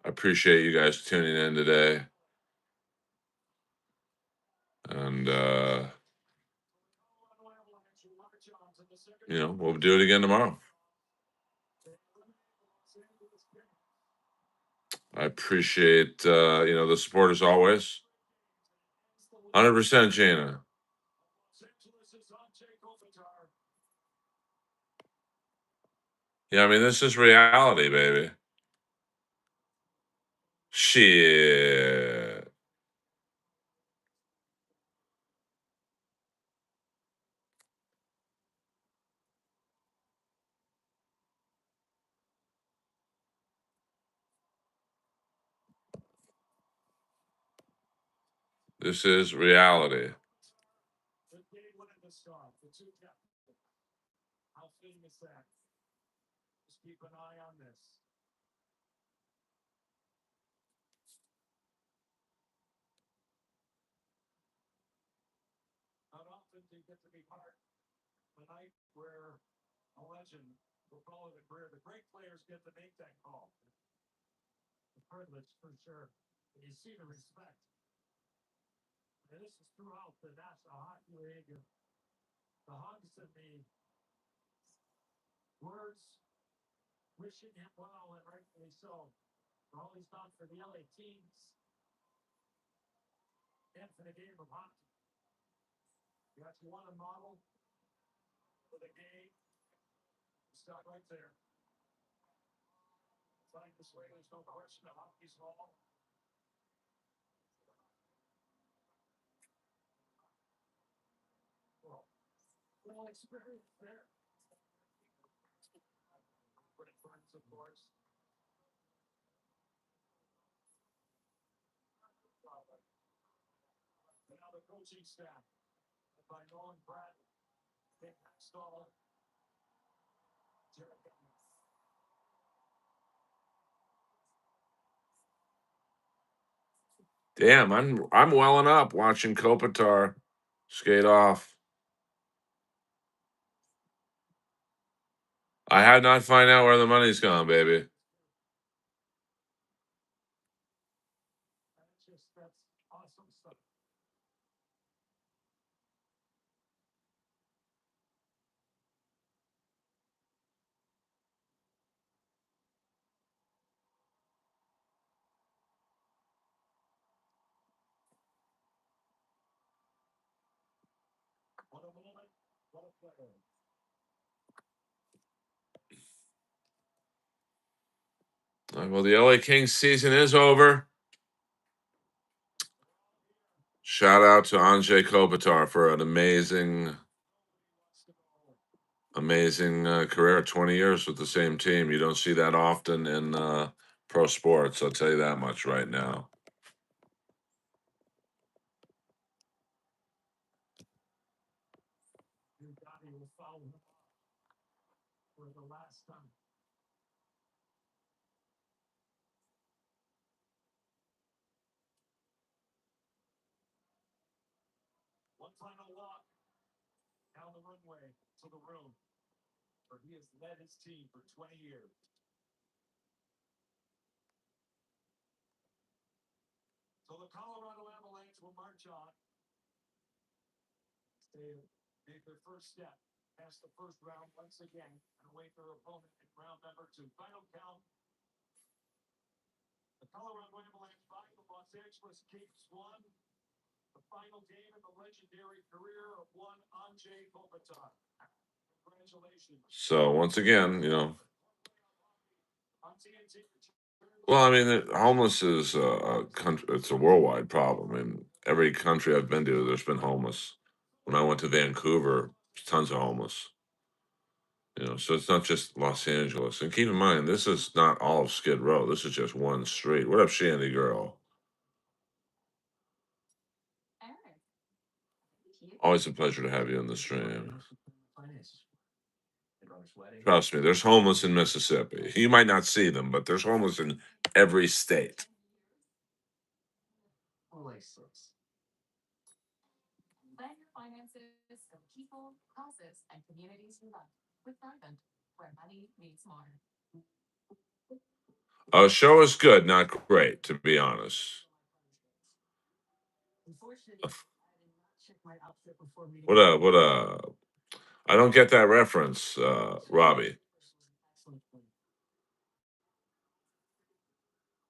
I appreciate you guys tuning in today. And, we'll do it again tomorrow. I appreciate, the support as always. 100%, Gina. Yeah, I mean, this is reality, baby. Shit. This is reality. How famous that? Just keep an eye on this. Not often do you get to be part of a night where a legend, we'll call it a career, the great players get to make that call. The privilege for sure. And you see the respect. And this is throughout the National Hockey League. The hugs and the words wishing him well, and rightfully so, for all he's done for the LA teams and for the game of hockey. You got you want a model for the game. Stop right there. Find this way, there's no question of hockey's small. Well, experience there. But it burns, of course. And now the coaching staff, by Nolan Pratt, Nick Stahl, Jared Gutman. Damn, I'm welling up watching Kopitar skate off. I had not find out where the money's gone, baby. That's awesome stuff. What a moment, what a player. Well, the LA Kings season is over. Shout out to Anjay Kopitar for an amazing career. 20 years with the same team. You don't see that often in pro sports. I'll tell you that much right now. For the last time. One final walk down the runway to the room where he has led his team for 20 years. So the Colorado Avalanche will march on. They make their first step past the first round once again and await their opponent in round number 2. Final count. The Colorado Avalanche 5, the Los Angeles Kings 1. The final game in the legendary career of one Anjay Kopitar. Congratulations. So once again, well, I mean, homeless is a country. It's a worldwide problem. In every country I've been to, there's been homeless. When I went to Vancouver, there's tons of homeless. So it's not just Los Angeles. And keep in mind, this is not all of Skid Row. This is just one street. What up, Shandy girl? Always a pleasure to have you on the stream. Trust me, there's homeless in Mississippi. You might not see them, but there's homeless in every state. Plan your finances for people, causes, and communities you love with Thrivent, where money meets more. Show is good, not great, to be honest. What a I don't get that reference, Robbie.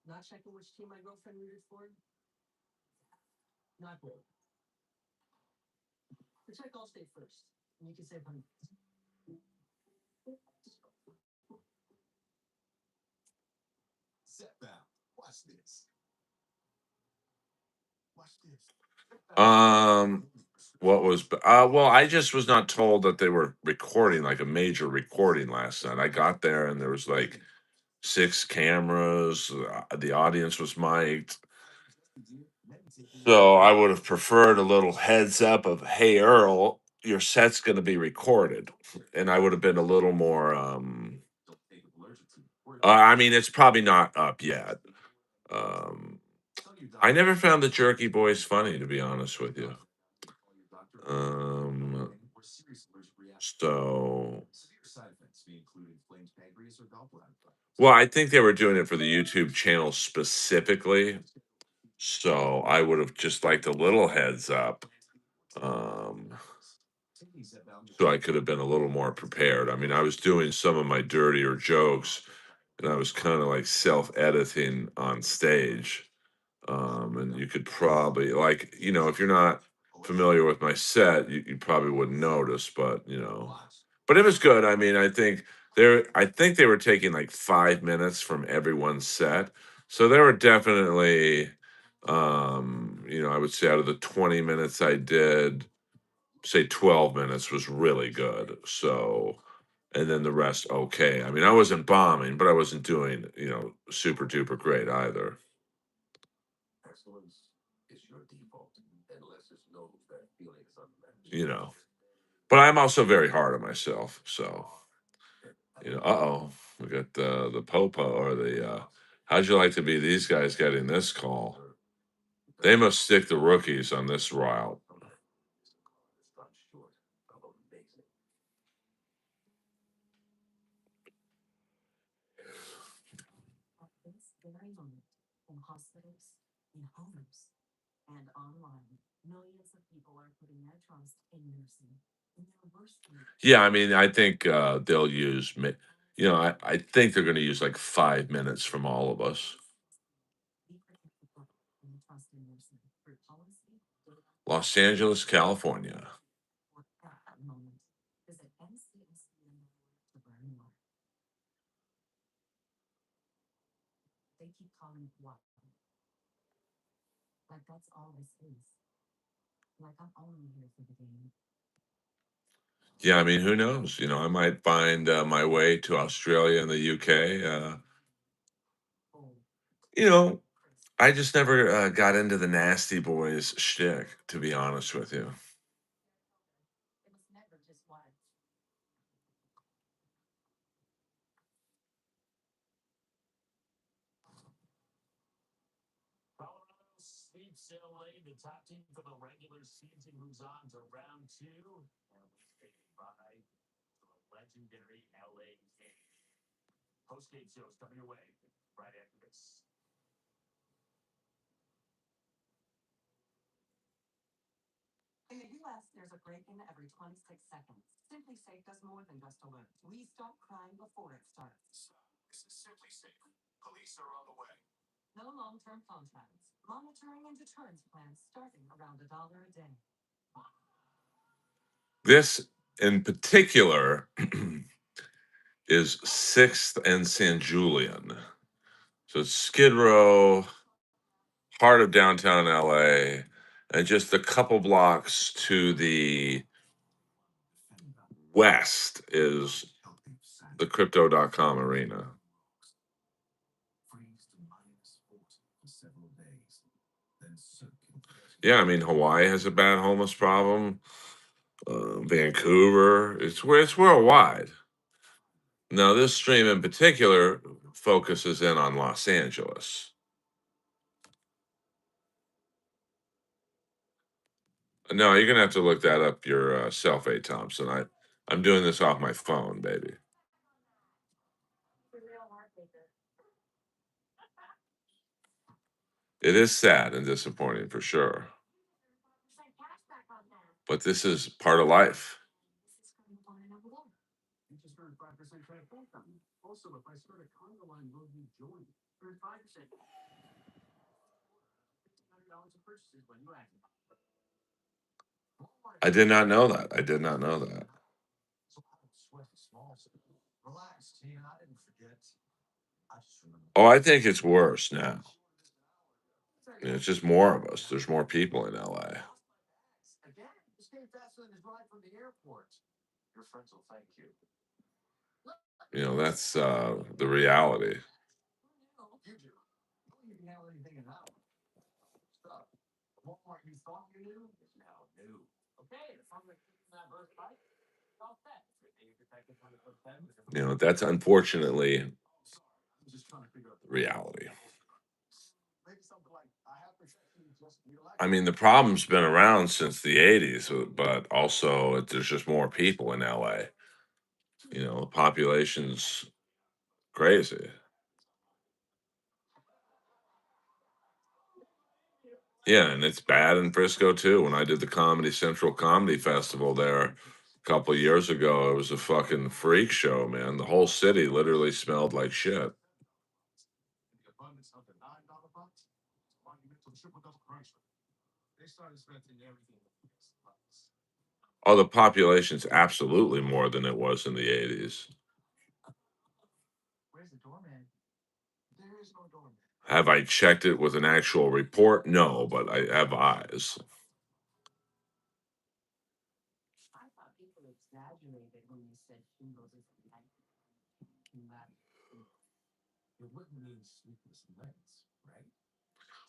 Not checking which team my girlfriend rooted for? Not great. Check Allstate first, and you can save money. Setback. Watch this. Watch this. What was well, I just was not told that they were recording like a major recording last night. I got there and there was like 6 cameras. The audience was mic'd. So I would have preferred a little heads up of, hey, Earl, your set's going to be recorded. And I would have been a little more, I mean, it's probably not up yet. I never found the Jerky Boys funny, to be honest with you. So, well, I think they were doing it for the YouTube channel specifically. So I would have just liked a little heads up. So I could have been a little more prepared. I mean, I was doing some of my dirtier jokes and I was kind of like self-editing on stage. And you could probably like, if you're not familiar with my set, you probably wouldn't notice, but it was good. I mean, I think they were taking like 5 minutes from everyone's set. So there were definitely, I would say out of the 20 minutes I did, say 12 minutes was really good. So, and then the rest, okay. I mean, I wasn't bombing, but I wasn't doing, super duper great either. You know, but I'm also very hard on myself. So, we got the Popo or how'd you like to be these guys getting this call? They must stick the rookies on this route. In hospitals, in homes, and online, millions of people are putting their trust in nursing. In their worst week, Yeah, I mean, I think they'll use, I think they're going to use like 5 minutes from all of us. we protect the public and the trust in nursing through policy, data, Los Angeles, California. or that moment. Visit NCSC to learn more. They keep calling it water. Like that's all this is. Yeah, I mean, who knows? I might find my way to Australia and the UK. You know, I just never got into the nasty boys shtick, to be honest with you. Colorado sweeps LA. The top team for the regular season moves on to round two. And we say goodbye to the legendary LA Kings. Post-game shows coming your way right after this. This is Simply Safe. Police are on the way. This in particular is 6th and San Julian. So it's Skid Row, heart of downtown LA, and just a couple blocks to the west is the crypto.com arena. Yeah, I mean, Hawaii has a bad homeless problem. Vancouver, it's worldwide. Now, this stream in particular focuses in on Los Angeles. No, you're gonna have to look that up yourself, A. Thompson. I'm doing this off my phone, baby. It is sad and disappointing for sure, but this is part of life. You just earned 5% credit back on me. Also, if I start a condo line, will you join? Earn 5%. $1,500 of purchases when you act. I did not know that. I did not know that. Sweat the small. Relax, Tina. I didn't forget. I just remember. Oh, I think it's worse now. It's just more of us. There's more people in LA. Again, this came faster than his ride from the airport. Your friends will thank you. That's the reality. You do. Don't even nail anything in that one. Stuff. Walmart you thought you knew is now new. Okay, if I'm going to keep that verse right, all set. That's unfortunately I'm just trying to figure out the reality. maybe something like I have perception just be like. I mean, the problem's been around since the 80s, but also there's just more people in LA. The population's crazy. Yeah, and it's bad in Frisco too. When I did the Comedy Central Comedy Festival there a couple of years ago, it was a fucking freak show, man. The whole city literally smelled like shit. The abundance of the $9 box, monumental triple double crunch. They started spending everything. Oh, the population's absolutely more than it was in the 80s. Where's the doorman? There is no doorman. Have I checked it with an actual report? No, but I have eyes. It wouldn't mean sleepless nights, right?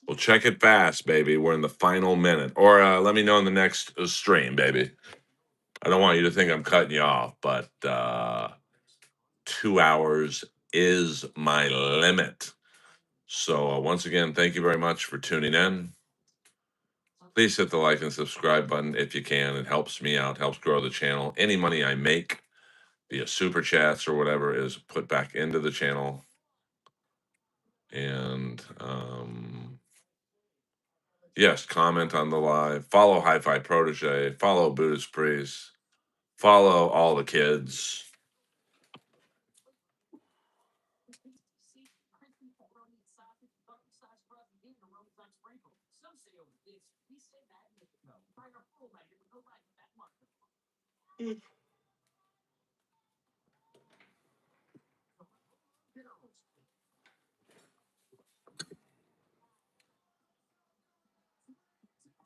Well, check it fast, baby. We're in the final minute. Or let me know in the next stream, baby. I don't want you to think I'm cutting you off, but 2 hours is my limit. So once again, thank you very much for tuning in. Please hit the like and subscribe button if you can. It helps me out, helps grow the channel. Any money I make via super chats or whatever is put back into the channel. And yes, comment on the live. Follow Hi-Fi Protege. Follow Buddhist Priest. Follow all the kids.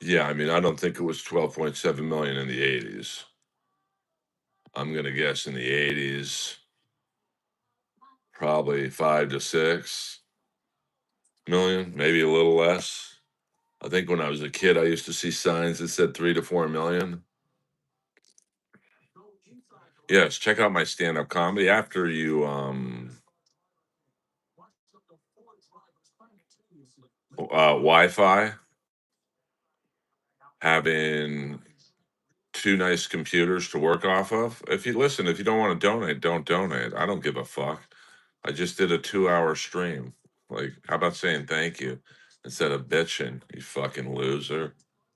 Yeah, I mean, I don't think it was 12.7 million in the 80s. I'm gonna guess in the 80s, probably 5 to 6 million, maybe a little less. I think when I was a kid, I used to see signs that said 3 to 4 million. Yes, check out my stand-up comedy after you Wi-Fi, having two nice computers to work off of. If you listen, if you don't want to donate, don't donate. I don't give a fuck. I just did a 2 hour stream. Like, how about saying thank you instead of bitching, you fucking loser?